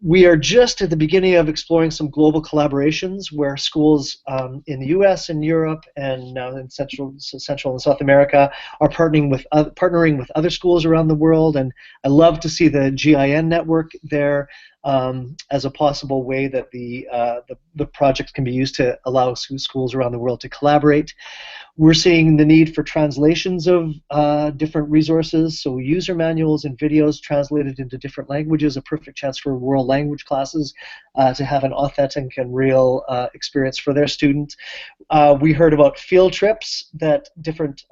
S2: We are just at the beginning of exploring some global collaborations where schools in the US and Europe and now in Central and South America are partnering with other schools around the world, and I love to see the GIN network there as a possible way that the project can be used to allow schools around the world to collaborate. We're seeing the need for translations of different resources, so user manuals and videos translated into different languages, a perfect chance for world language classes to have an authentic and real experience for their students. We heard about field trips that different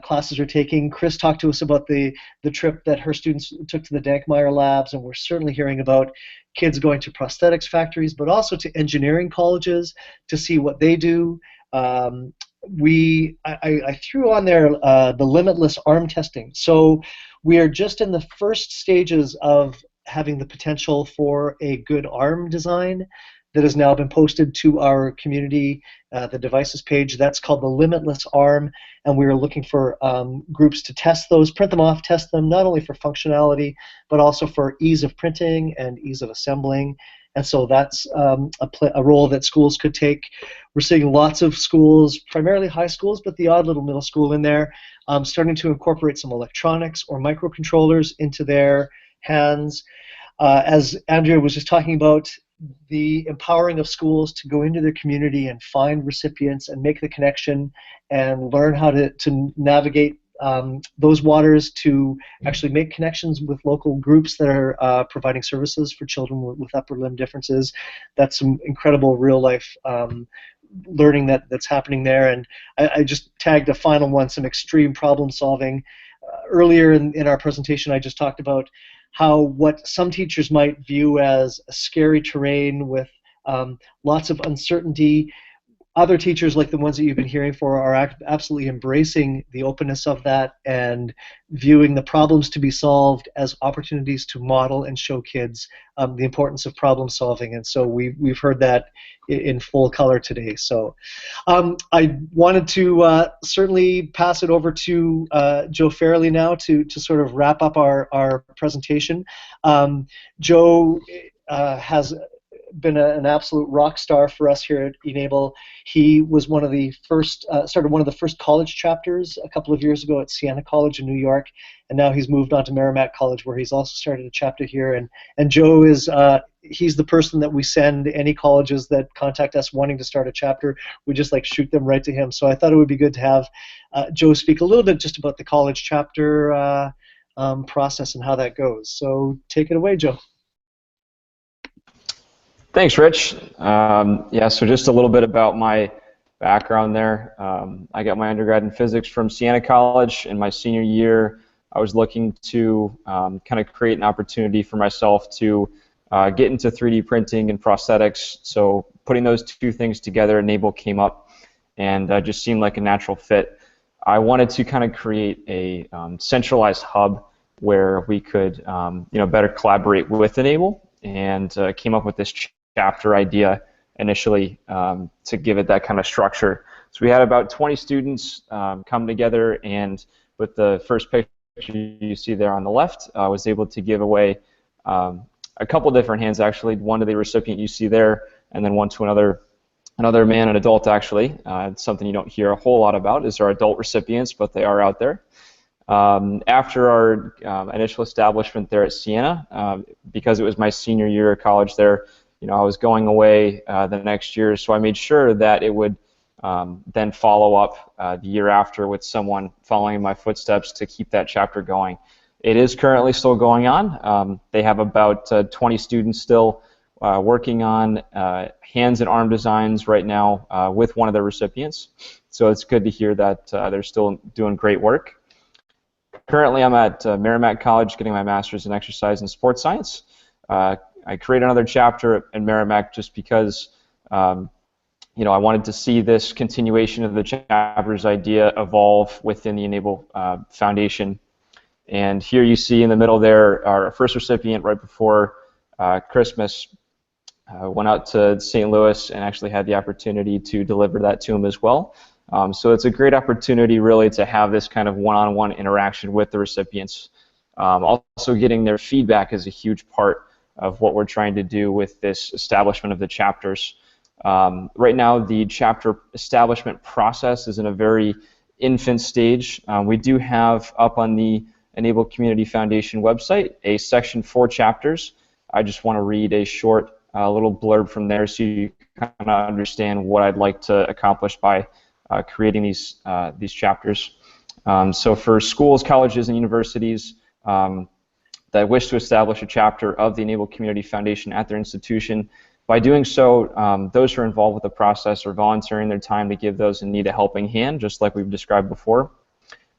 S2: classes are taking. Chris talked to us about the trip that her students took to the Dankmeyer labs, and we're certainly hearing about kids going to prosthetics factories, but also to engineering colleges to see what they do. I threw on there the limitless arm testing. So we are just in the first stages of having the potential for a good arm design that has now been posted to our community, the devices page. That's called the Limitless Arm, and we are looking for groups to test those, print them off, test them, not only for functionality, but also for ease of printing and ease of assembling. And so that's a role that schools could take. We're seeing lots of schools, primarily high schools, but the odd little middle school in there, starting to incorporate some electronics or microcontrollers into their hands. As Andrea was just talking about, the empowering of schools to go into their community and find recipients and make the connection and learn how to navigate those waters to actually make connections with local groups that are providing services for children with upper limb differences. That's some incredible real-life learning that's happening there. And I just tagged a final one, some extreme problem solving. Earlier in our presentation, I just talked about how what some teachers might view as a scary terrain with lots of uncertainty, other teachers, like the ones that you've been hearing for, are absolutely embracing the openness of that and viewing the problems to be solved as opportunities to model and show kids the importance of problem solving. And so we've heard that in full color today. So I wanted to certainly pass it over to Joe Fairley now to sort of wrap up our presentation. Joe has been an absolute rock star for us here at e-NABLE. He was one of the first, started one of the first college chapters a couple of years ago at Siena College in New York, and now he's moved on to Merrimack College, where he's also started a chapter here. And Joe is, he's the person that we send any colleges that contact us wanting to start a chapter. We just like shoot them right to him. So I thought it would be good to have Joe speak a little bit just about the college chapter process and how that goes. So take it away, Joe.
S13: Thanks, Rich. Yeah, so just a little bit about my background there. I got my undergrad in physics from Siena College. In my senior year, I was looking to kind of create an opportunity for myself to get into 3D printing and prosthetics. So putting those two things together, ENABLE came up and just seemed like a natural fit. I wanted to kind of create a centralized hub where we could better collaborate with ENABLE, and came up with this chapter idea initially to give it that kind of structure. So we had about 20 students come together, and with the first picture you see there on the left, I was able to give away a a couple different hands actually, one to the recipient you see there, and then one to another man, an adult actually. It's something you don't hear a whole lot about is our adult recipients, but they are out there. After our initial establishment there at Siena, because it was my senior year of college there, I was going away the next year, so I made sure that it would then follow up the year after with someone following in my footsteps to keep that chapter going. It is currently still going on. They have about 20 students still working on hands and arm designs right now with one of the recipients. So it's good to hear that they're still doing great work. Currently, I'm at Merrimack College getting my master's in exercise and sports science. I created another chapter in Merrimack just because I wanted to see this continuation of the chapter's idea evolve within the e-NABLE Foundation. And here you see in the middle there our first recipient right before Christmas. Went out to St. Louis and actually had the opportunity to deliver that to him as well. So it's a great opportunity really to have this kind of one-on-one interaction with the recipients. Also getting their feedback is a huge part of what we're trying to do with this establishment of the chapters. Right now the chapter establishment process is in a very infant stage. We do have up on the e-NABLE Community Foundation website a section for chapters. I just want to read a short little blurb from there so you kind of understand what I'd like to accomplish by creating these chapters. So for schools, colleges, and universities that wish to establish a chapter of the e-NABLE Community Foundation at their institution, by doing so, those who are involved with the process are volunteering their time to give those in need a helping hand, just like we've described before.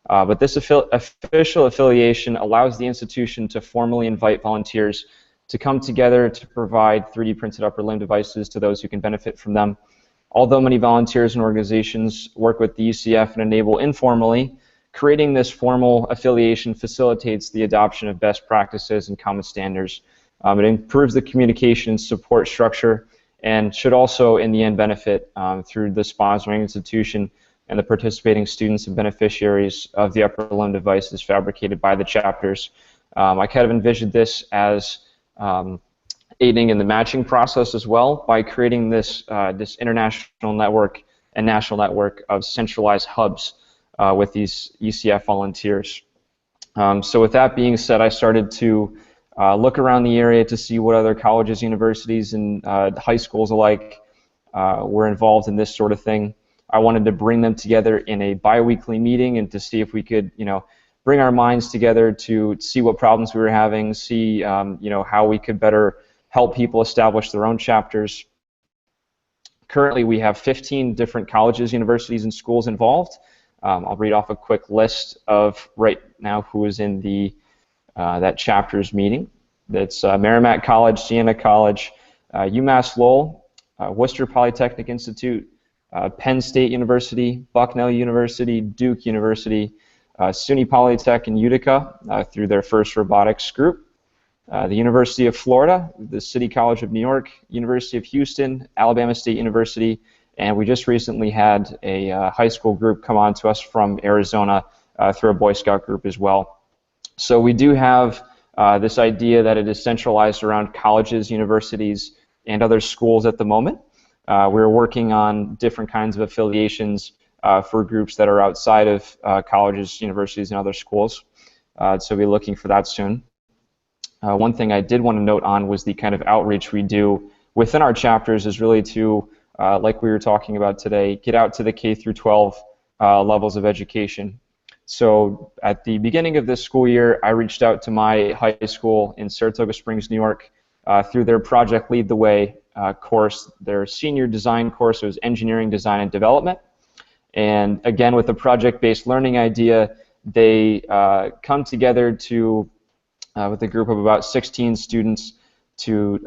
S13: But this official affiliation allows the institution to formally invite volunteers to come together to provide 3D printed upper limb devices to those who can benefit from them. Although many volunteers and organizations work with the UCF and e-NABLE informally, creating this formal affiliation facilitates the adoption of best practices and common standards. It improves the communication and support structure and should also, in the end, benefit through the sponsoring institution and the participating students and beneficiaries of the upper limb devices fabricated by the chapters. I kind of envisioned this as aiding in the matching process as well by creating this this international network and national network of centralized hubs with these UCF volunteers. So with that being said, I started to look around the area to see what other colleges, universities, and high schools alike were involved in this sort of thing. I wanted to bring them together in a bi-weekly meeting and to see if we could, bring our minds together to see what problems we were having, see, how we could better help people establish their own chapters. Currently, we have 15 different colleges, universities, and schools involved. I'll read off a quick list of right now who is in the that chapters meeting. That's Merrimack College, Siena College, UMass Lowell, Worcester Polytechnic Institute, Penn State University, Bucknell University, Duke University, SUNY Polytech in Utica through their FIRST Robotics group, the University of Florida, the City College of New York, University of Houston, Alabama State University, and we just recently had a high school group come on to us from Arizona through a Boy Scout group as well. So we do have this idea that it is centralized around colleges, universities, and other schools at the moment. We're working on different kinds of affiliations for groups that are outside of colleges, universities, and other schools. So we'll be looking for that soon. One thing I did want to note on was the kind of outreach we do within our chapters is really to, like we were talking about today, get out to the K-12 levels of education. So at the beginning of this school year, I reached out to my high school in Saratoga Springs, New York, through their Project Lead the Way course, their senior design course. It was engineering, design, and development. And again, with the project-based learning idea, they come together to, with a group of about 16 students, to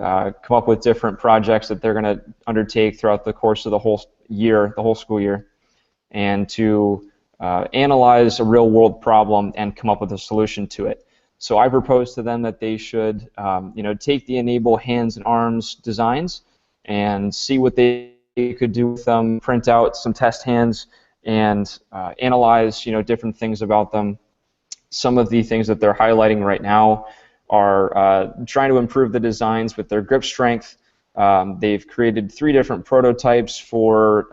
S13: come up with different projects that they're going to undertake throughout the course of the whole year, the whole school year, and to analyze a real-world problem and come up with a solution to it. So I proposed to them that they should, take the e-NABLE hands and arms designs and see what they could do with them, print out some test hands, and analyze, different things about them. Some of the things that they're highlighting right now are trying to improve the designs with their grip strength. They've created 3 different prototypes for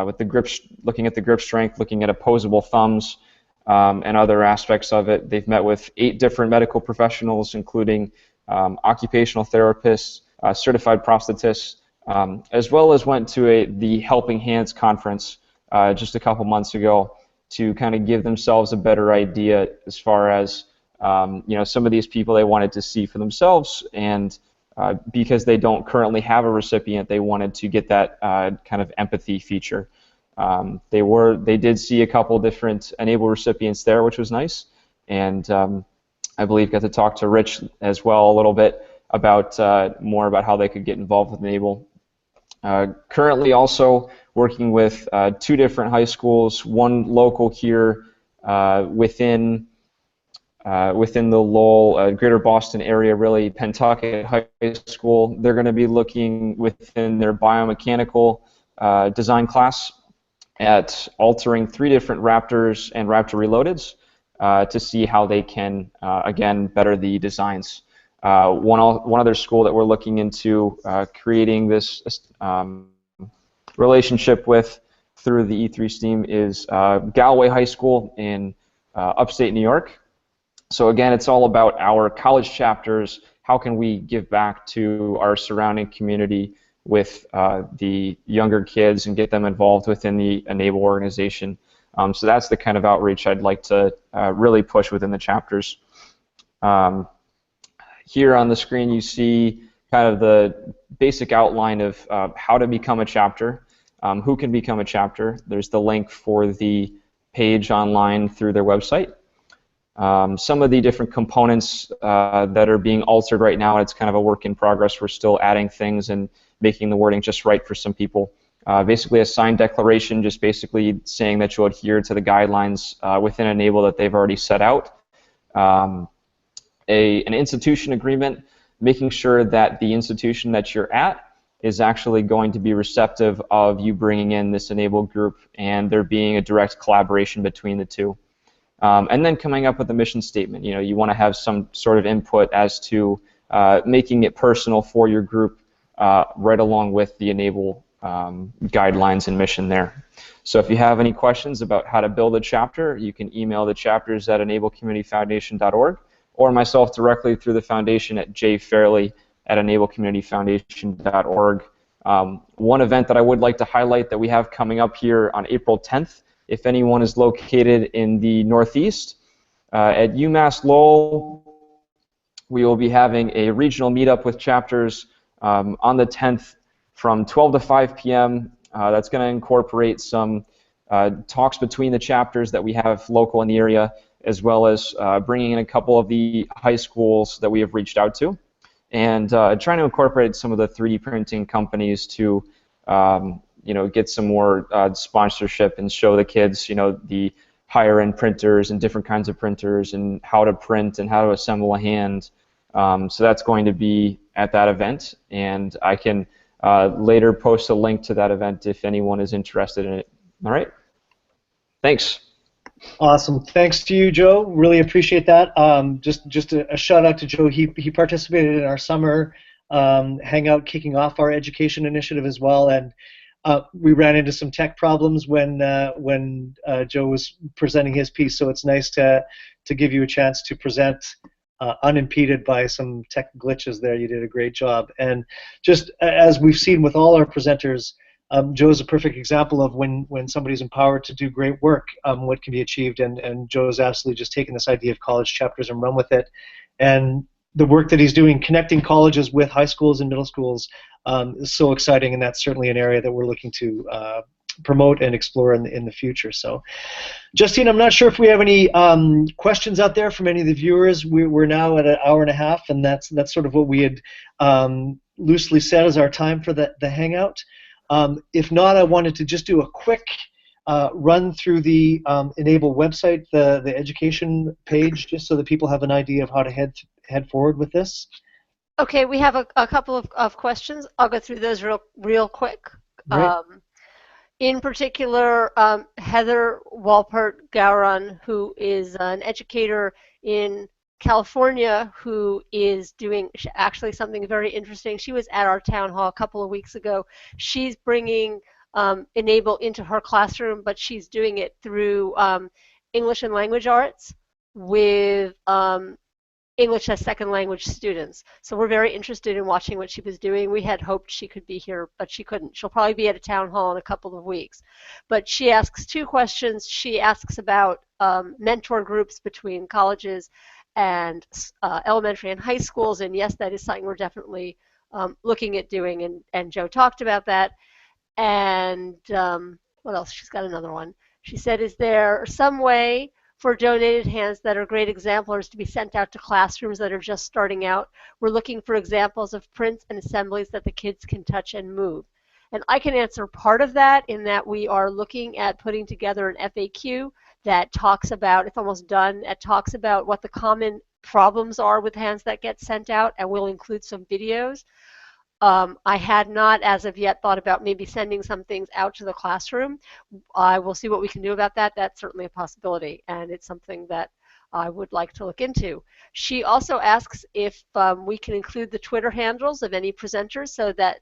S13: with the grip, looking at the grip strength, looking at opposable thumbs, and other aspects of it. They've met with 8 different medical professionals, including occupational therapists, certified prosthetists, as well as went to the Helping Hands conference just a couple months ago to kind of give themselves a better idea as far as some of these people they wanted to see for themselves, and because they don't currently have a recipient, they wanted to get that kind of empathy feature. They did see a couple different e-NABLE recipients there, which was nice, and I believe got to talk to Rich as well a little bit about more about how they could get involved with e-NABLE. Currently also working with 2 different high schools, one local here within the Lowell, Greater Boston area, really, Pentucket High School. They're going to be looking within their biomechanical design class at altering 3 different Raptors and Raptor Reloadeds to see how they can, again, better the designs. One other school that we're looking into creating this relationship with through the E3 STEAM is Galway High School in upstate New York. So again, it's all about our college chapters. How can we give back to our surrounding community with the younger kids and get them involved within the e-NABLE organization? So that's the kind of outreach I'd like to really push within the chapters. Here on the screen you see kind of the basic outline of how to become a chapter, who can become a chapter. There's the link for the page online through their website. Some of the different components that are being altered right now, it's kind of a work in progress. We're still adding things and making the wording just right for some people. Basically a signed declaration, just basically saying that you'll adhere to the guidelines within e-NABLE that they've already set out. An institution agreement, making sure that the institution that you're at is actually going to be receptive of you bringing in this e-NABLE group and there being a direct collaboration between the two. And then coming up with a mission statement. You want to have some sort of input as to making it personal for your group right along with the e-NABLE guidelines and mission there. So if you have any questions about how to build a chapter, you can email the chapters at enablecommunityfoundation.org or myself directly through the foundation at jfairley@enablecommunityfoundation.org. One event that I would like to highlight that we have coming up here on April 10th, if anyone is located in the Northeast, at UMass Lowell, we will be having a regional meetup with chapters on the 10th from 12 to 5 p.m. That's going to incorporate some talks between the chapters that we have local in the area, as well as bringing in a couple of the high schools that we have reached out to, and trying to incorporate some of the 3D printing companies to get some more sponsorship and show the kids, the higher-end printers and different kinds of printers and how to print and how to assemble a hand. So that's going to be at that event, and I can later post a link to that event if anyone is interested in it. All right. Thanks.
S2: Awesome. Thanks to you, Joe. Really appreciate that. Just a shout out to Joe. He participated in our summer hangout, kicking off our education initiative as well, and we ran into some tech problems when Joe was presenting his piece. So it's nice to give you a chance to present unimpeded by some tech glitches there. You did a great job. And just as we've seen with all our presenters, Joe's a perfect example of when somebody's empowered to do great work, what can be achieved. And Joe's absolutely just taken this idea of college chapters and run with it. And the work that he's doing, connecting colleges with high schools and middle schools, is so exciting, and that's certainly an area that we're looking to promote and explore in the future. So, Justine, I'm not sure if we have any questions out there from any of the viewers. We're now at an hour and a half, and that's sort of what we had loosely set as our time for the hangout. If not, I wanted to just do a quick run through the e-NABLE website, the education page, just so that people have an idea of how to head forward with this.
S1: Okay, we have a couple of questions. I'll go through those real quick. In particular, Heather Walpert-Gowron, who is an educator in California, who is doing actually something very interesting. She was at our town hall a couple of weeks ago. She's bringing e-NABLE into her classroom, but she's doing it through English and language arts with English as second language students. So we're very interested in watching what she was doing. We had hoped she could be here, but she couldn't. She'll probably be at a town hall in a couple of weeks. But she asks two questions. She asks about mentor groups between colleges and elementary and high schools. And yes, that is something we're definitely looking at doing. And Joe talked about that. And what else? She's got another one. She said, is there some way for donated hands that are great exemplars to be sent out to classrooms that are just starting out? We're looking for examples of prints and assemblies that the kids can touch and move. And I can answer part of that in that we are looking at putting together an FAQ that talks about, it's almost done, it talks about what the common problems are with hands that get sent out, and we'll include some videos. I had not, as of yet, thought about maybe sending some things out to the classroom. I will see what we can do about that. That's certainly a possibility, and it's something that I would like to look into. She also asks if we can include the Twitter handles of any presenters so that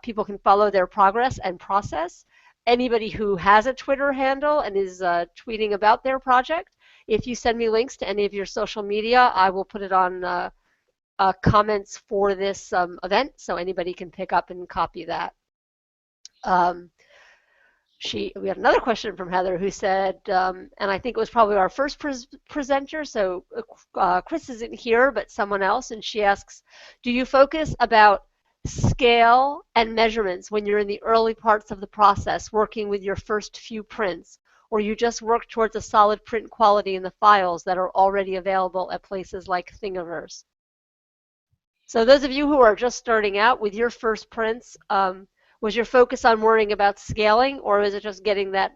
S1: people can follow their progress and process. Anybody who has a Twitter handle and is tweeting about their project, if you send me links to any of your social media, I will put it on comments for this event, so anybody can pick up and copy that. We had another question from Heather who said, and I think it was probably our first presenter, so Chris isn't here, but someone else, and she asks, do you focus about scale and measurements when you're in the early parts of the process, working with your first few prints, or you just work towards a solid print quality in the files that are already available at places like Thingiverse? So those of you who are just starting out with your first prints, was your focus on worrying about scaling, or is it just getting that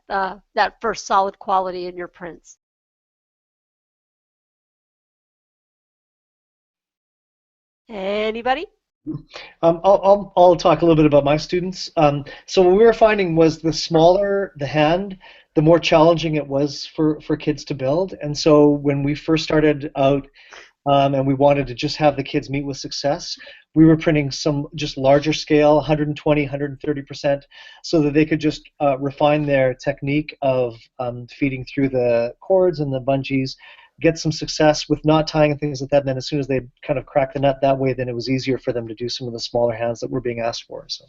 S1: first solid quality in your prints? Anybody?
S2: I'll talk a little bit about my students. So what we were finding was the smaller the hand, the more challenging it was for kids to build. And so when we first started out, and we wanted to just have the kids meet with success, we were printing some just larger scale, 120, 130%, so that they could just refine their technique of feeding through the cords and the bungees, get some success with knot tying and things like that, and then as soon as they kind of crack the nut that way, then it was easier for them to do some of the smaller hands that were being asked for. So.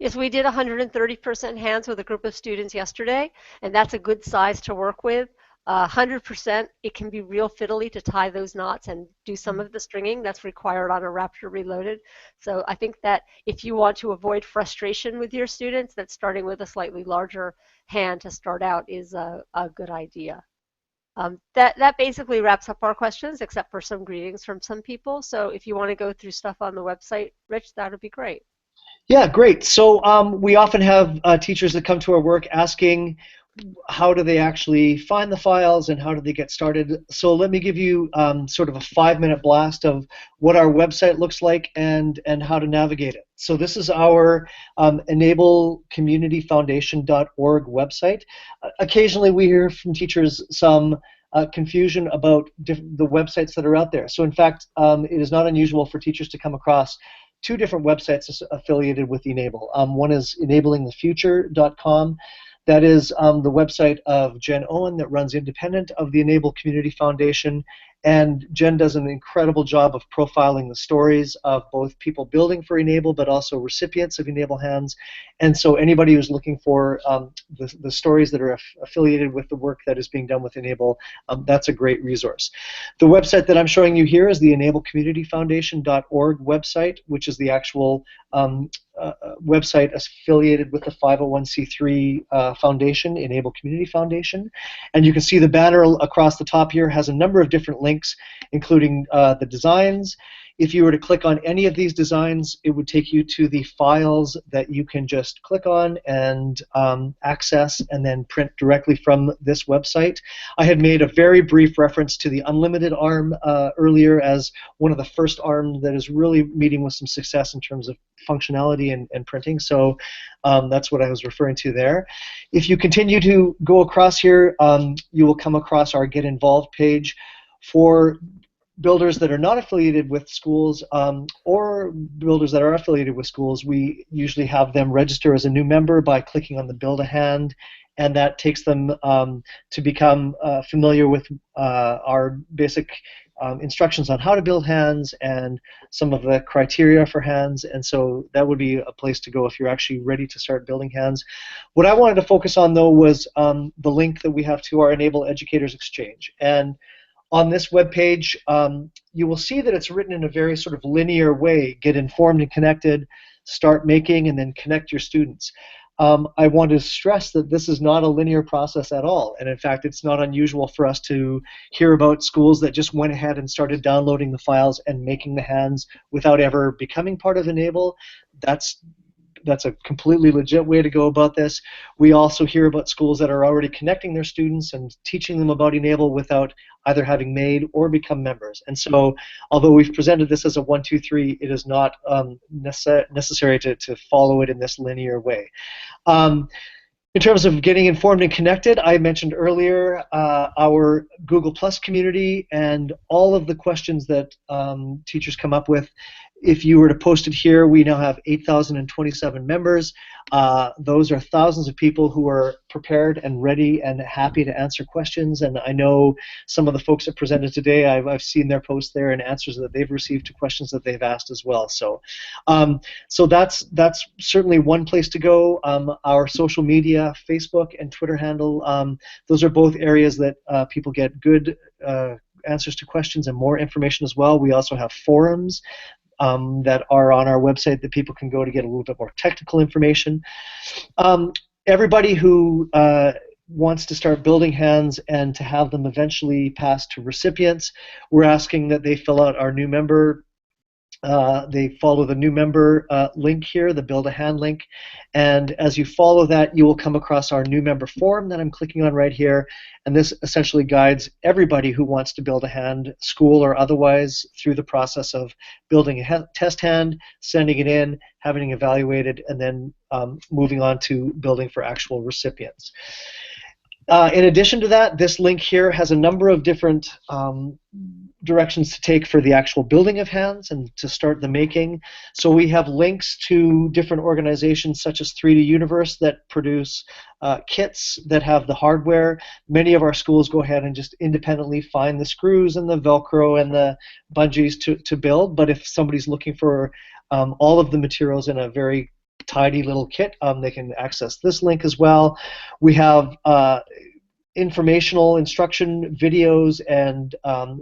S1: Yes, we did 130% hands with a group of students yesterday, and that's a good size to work with. 100%, it can be real fiddly to tie those knots and do some of the stringing that's required on a Raptor Reloaded. So I think that if you want to avoid frustration with your students, that starting with a slightly larger hand to start out is a good idea. That basically wraps up our questions, except for some greetings from some people. So if you want to go through stuff on the website, Rich, that would be great.
S2: Yeah, great. So we often have teachers that come to our work asking, how do they actually find the files and how do they get started? So let me give you sort of a 5-minute blast of what our website looks like and how to navigate it. So this is our enablecommunityfoundation.org website. Occasionally we hear from teachers some confusion about the websites that are out there. So in fact, it is not unusual for teachers to come across 2 different websites affiliated with e-NABLE. One is enablingthefuture.com. That is the website of Jen Owen that runs independent of the e-NABLE Community Foundation. And Jen does an incredible job of profiling the stories of both people building for e-NABLE, but also recipients of e-NABLE hands. And so anybody who's looking for the stories that are affiliated with the work that is being done with e-NABLE, that's a great resource. The website that I'm showing you here is the enablecommunityfoundation.org website, which is the actual website affiliated with the 501c3 foundation, e-NABLE Community Foundation. And you can see the banner across the top here has a number of different links, including the designs. If you were to click on any of these designs, it would take you to the files that you can just click on and access and then print directly from this website. I had made a very brief reference to the Unlimited ARM earlier as one of the first ARM that is really meeting with some success in terms of functionality and printing. So that's what I was referring to there. If you continue to go across here, you will come across our Get Involved page. For builders that are not affiliated with schools or builders that are affiliated with schools, we usually have them register as a new member by clicking on the Build a Hand, and that takes them to become familiar with our basic instructions on how to build hands and some of the criteria for hands, and so that would be a place to go if you're actually ready to start building hands. What I wanted to focus on, though, was the link that we have to our Enable Educators Exchange. And on this webpage, you will see that it's written in a very sort of linear way: get informed and connected, start making, and then connect your students. I want to stress that this is not a linear process at all, and in fact it's not unusual for us to hear about schools that just went ahead and started downloading the files and making the hands without ever becoming part of Enable. That's a completely legit way to go about this. We also hear about schools that are already connecting their students and teaching them about Enable without either having made or become members. And so, although we've presented this as a 1, 2, 3, it is not necessary to follow it in this linear way. In terms of getting informed and connected, I mentioned earlier our Google Plus community and all of the questions that teachers come up with. If you were to post it here, we now have 8,027 members. Those are thousands of people who are prepared and ready and happy to answer questions. And I know some of the folks that presented today, I've seen their posts there and answers that they've received to questions that they've asked as well. So, so that's certainly one place to go. Our social media, Facebook and Twitter handle, those are both areas that people get good answers to questions and more information as well. We also have forums that are on our website that people can go to get a little bit more technical information. Everybody who wants to start building hands and to have them eventually pass to recipients, we're asking that they fill out our new member. They follow the new member link here, the Build a Hand link, and as you follow that, you will come across our new member form that I'm clicking on right here, and this essentially guides everybody who wants to build a hand, school or otherwise, through the process of building a test hand, sending it in, having it evaluated, and then moving on to building for actual recipients. In addition to that, this link here has a number of different directions to take for the actual building of hands and to start the making. So we have links to different organizations such as 3D Universe that produce kits that have the hardware. Many of our schools go ahead and just independently find the screws and the Velcro and the bungees to build, but if somebody's looking for all of the materials in a very tidy little kit, they can access this link as well. We have informational instruction videos and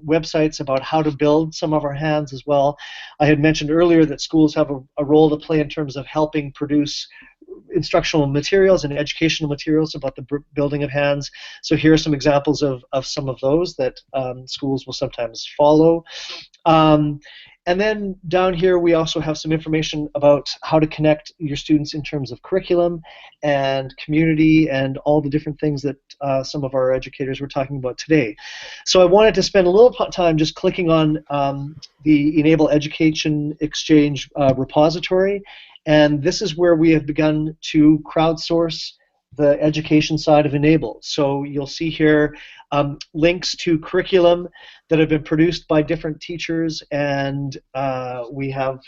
S2: websites about how to build some of our hands as well. I had mentioned earlier that schools have a role to play in terms of helping produce instructional materials and educational materials about the building of hands. So here are some examples of some of those that schools will sometimes follow. And then down here we also have some information about how to connect your students in terms of curriculum and community and all the different things that some of our educators were talking about today. So I wanted to spend a little time just clicking on the Enable Education Exchange repository, and this is where we have begun to crowdsource the education side of Enable. So you'll see here links to curriculum that have been produced by different teachers, and we have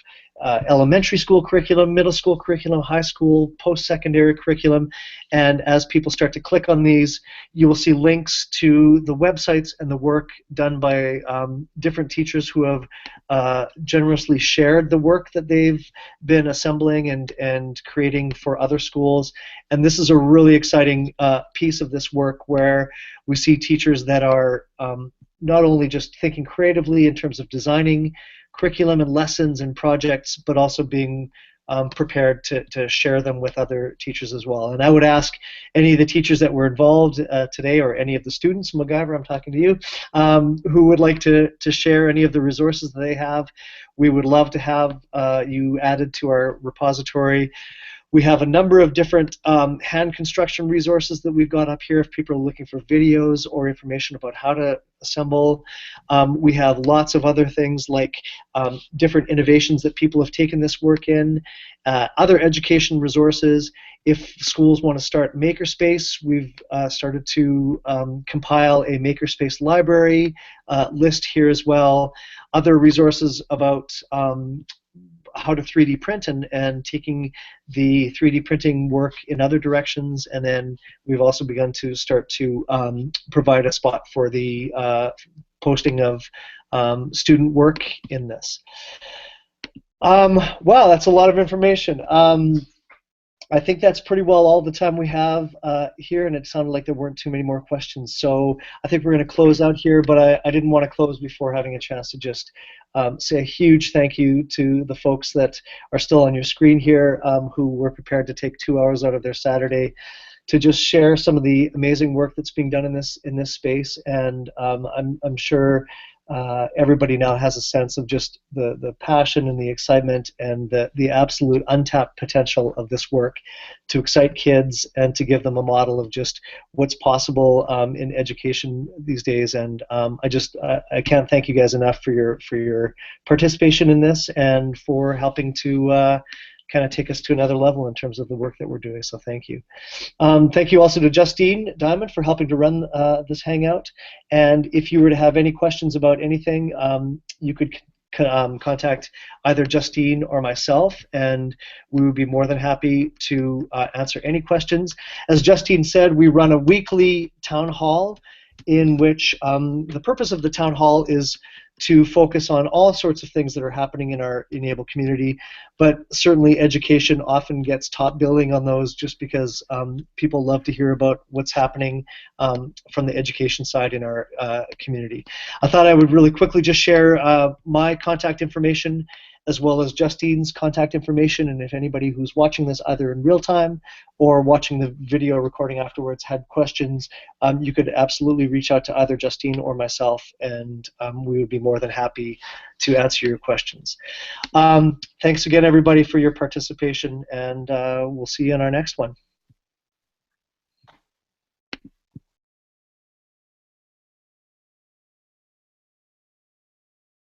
S2: elementary school curriculum, middle school curriculum, high school, post-secondary curriculum, and as people start to click on these, you will see links to the websites and the work done by different teachers who have generously shared the work that they've been assembling and creating for other schools. And this is a really exciting piece of this work where we see teachers that are not only just thinking creatively in terms of designing curriculum and lessons and projects, but also being prepared to share them with other teachers as well. And I would ask any of the teachers that were involved today, or any of the students, MacGyver, I'm talking to you, who would like to share any of the resources that they have. We would love to have you added to our repository. We have a number of different hand construction resources that we've got up here if people are looking for videos or information about how to assemble. We have lots of other things like different innovations that people have taken this work in, other education resources. If schools want to start Makerspace, we've started to compile a Makerspace library list here as well. Other resources about how to 3D print and taking the 3D printing work in other directions, and then we've also begun to start to provide a spot for the posting of student work in this. Wow, that's a lot of information. I think that's pretty well all the time we have here, and it sounded like there weren't too many more questions. So I think we're going to close out here, but I didn't want to close before having a chance to just say a huge thank you to the folks that are still on your screen here, who were prepared to take 2 hours out of their Saturday to just share some of the amazing work that's being done in this space. And I'm sure everybody now has a sense of just the passion and the excitement and the absolute untapped potential of this work to excite kids and to give them a model of just what's possible in education these days. And I can't thank you guys enough for your participation in this and for helping to kind of take us to another level in terms of the work that we're doing, so thank you. Thank you also to Justine Diamond for helping to run this Hangout, and if you were to have any questions about anything, you could contact either Justine or myself, and we would be more than happy to answer any questions. As Justine said, we run a weekly town hall in which the purpose of the town hall is to focus on all sorts of things that are happening in our e-NABLE community, but certainly education often gets top billing on those just because people love to hear about what's happening from the education side in our community. I thought I would really quickly just share my contact information as well as Justine's contact information, and if anybody who's watching this either in real time or watching the video recording afterwards had questions, you could absolutely reach out to either Justine or myself, and we would be more than happy to answer your questions. Thanks again, everybody, for your participation, and we'll see you in our next one.